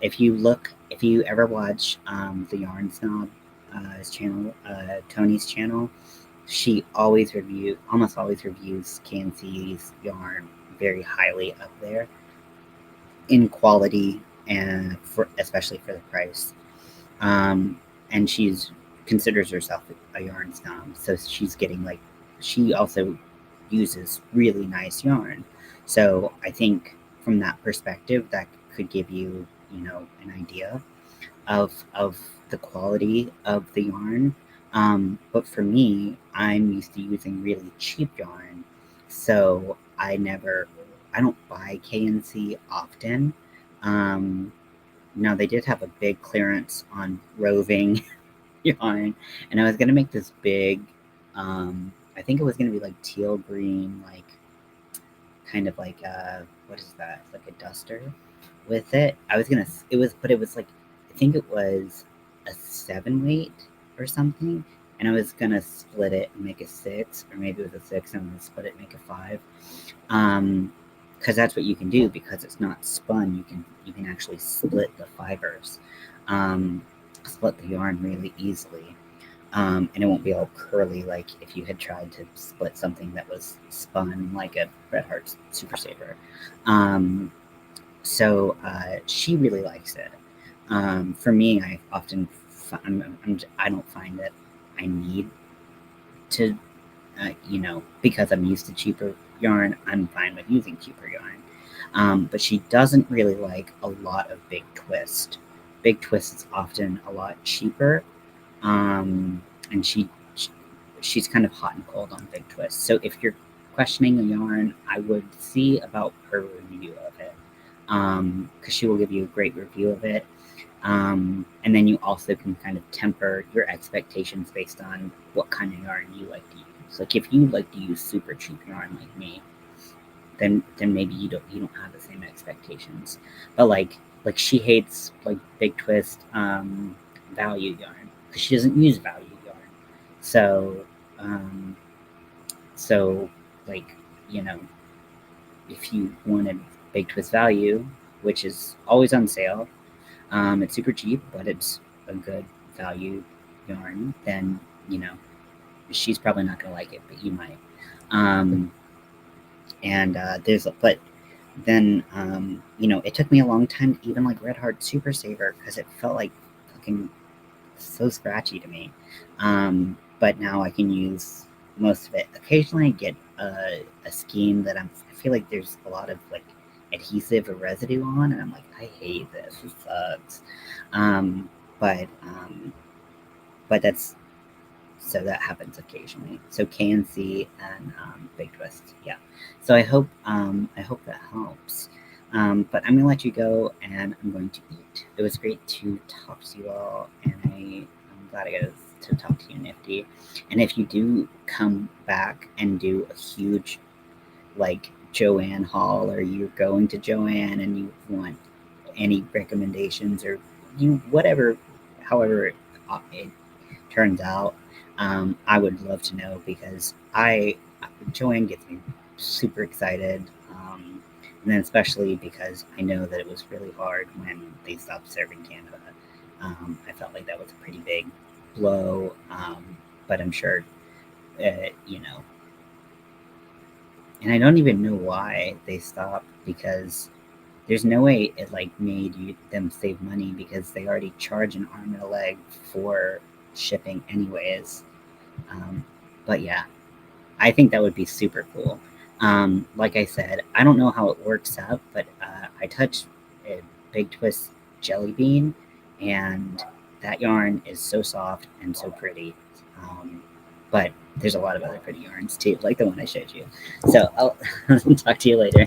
if you ever watch the Yarn Snob channel, Tony's channel, she almost always reviews KNC's yarn very highly up there in quality and especially for the price. Um, and she's considers herself a yarn snob, so she's getting like she also uses really nice yarn. So I think from that perspective, that could give you an idea of the quality of the yarn. But for me, I'm used to using really cheap yarn, so I don't buy KNC often. Um, Now they did have a big clearance on roving yarn, and I was gonna make this big. I think it was gonna be like teal green, like kind of like what is that? Like a duster with it. I was gonna. It was like I think it was a 7 weight or something, and I was gonna split it and make a 6, or maybe it was a 6 and I'm gonna split it and make a 5. Because that's what you can do because it's not spun. You can actually split the fibers, um, split the yarn really easily, and it won't be all curly like if you had tried to split something that was spun like a Bret Hart Super Saver. Um, so she really likes it. For me, I often I don't find it I need to, because I'm used to cheaper yarn, I'm fine with using cheaper yarn. But she doesn't really like a lot of big twist. Big twist is often a lot cheaper, and she's kind of hot and cold on big twist. So if you're questioning a yarn, I would see about her review of it, because she will give you a great review of it. And then you also can kind of temper your expectations based on what kind of yarn you like to use. Like if you like to use super cheap yarn like me, then maybe you don't have the same expectations. But like she hates like big twist value yarn because she doesn't use value yarn. So um, so like you know if you wanted big twist value, which is always on sale, it's super cheap, but it's a good value yarn. Then you know she's probably not gonna like it, but you might. Um, and there's but then it took me a long time to even like Red Heart Super Saver because it felt like fucking so scratchy to me. But now I can use most of it. Occasionally, I get a scheme that I feel like there's a lot of like adhesive or residue on, and I'm like, I hate this. It sucks. Um, but that's so that happens occasionally. So KNC and Big Twist, yeah. So I hope that helps. But I'm gonna let you go, and I'm going to eat. It was great to talk to you all, and I'm glad I got to talk to you, Nifty. And if you do come back and do a huge like Joanne haul, or you're going to Joanne and you want any recommendations or whatever, however it turns out, I would love to know because Joanne gets me super excited, and then especially because I know that it was really hard when they stopped serving Canada. I felt like that was a pretty big blow, but I'm sure uh, you know, and I don't even know why they stopped because there's no way it like made them save money because they already charge an arm and a leg for shipping anyways. Um, but yeah, I think that would be super cool. Like I said, I don't know how it works out, but I touched a Big Twist jelly bean, and that yarn is so soft and so pretty. But there's a lot of other pretty yarns too, like the one I showed you. So I'll talk to you later.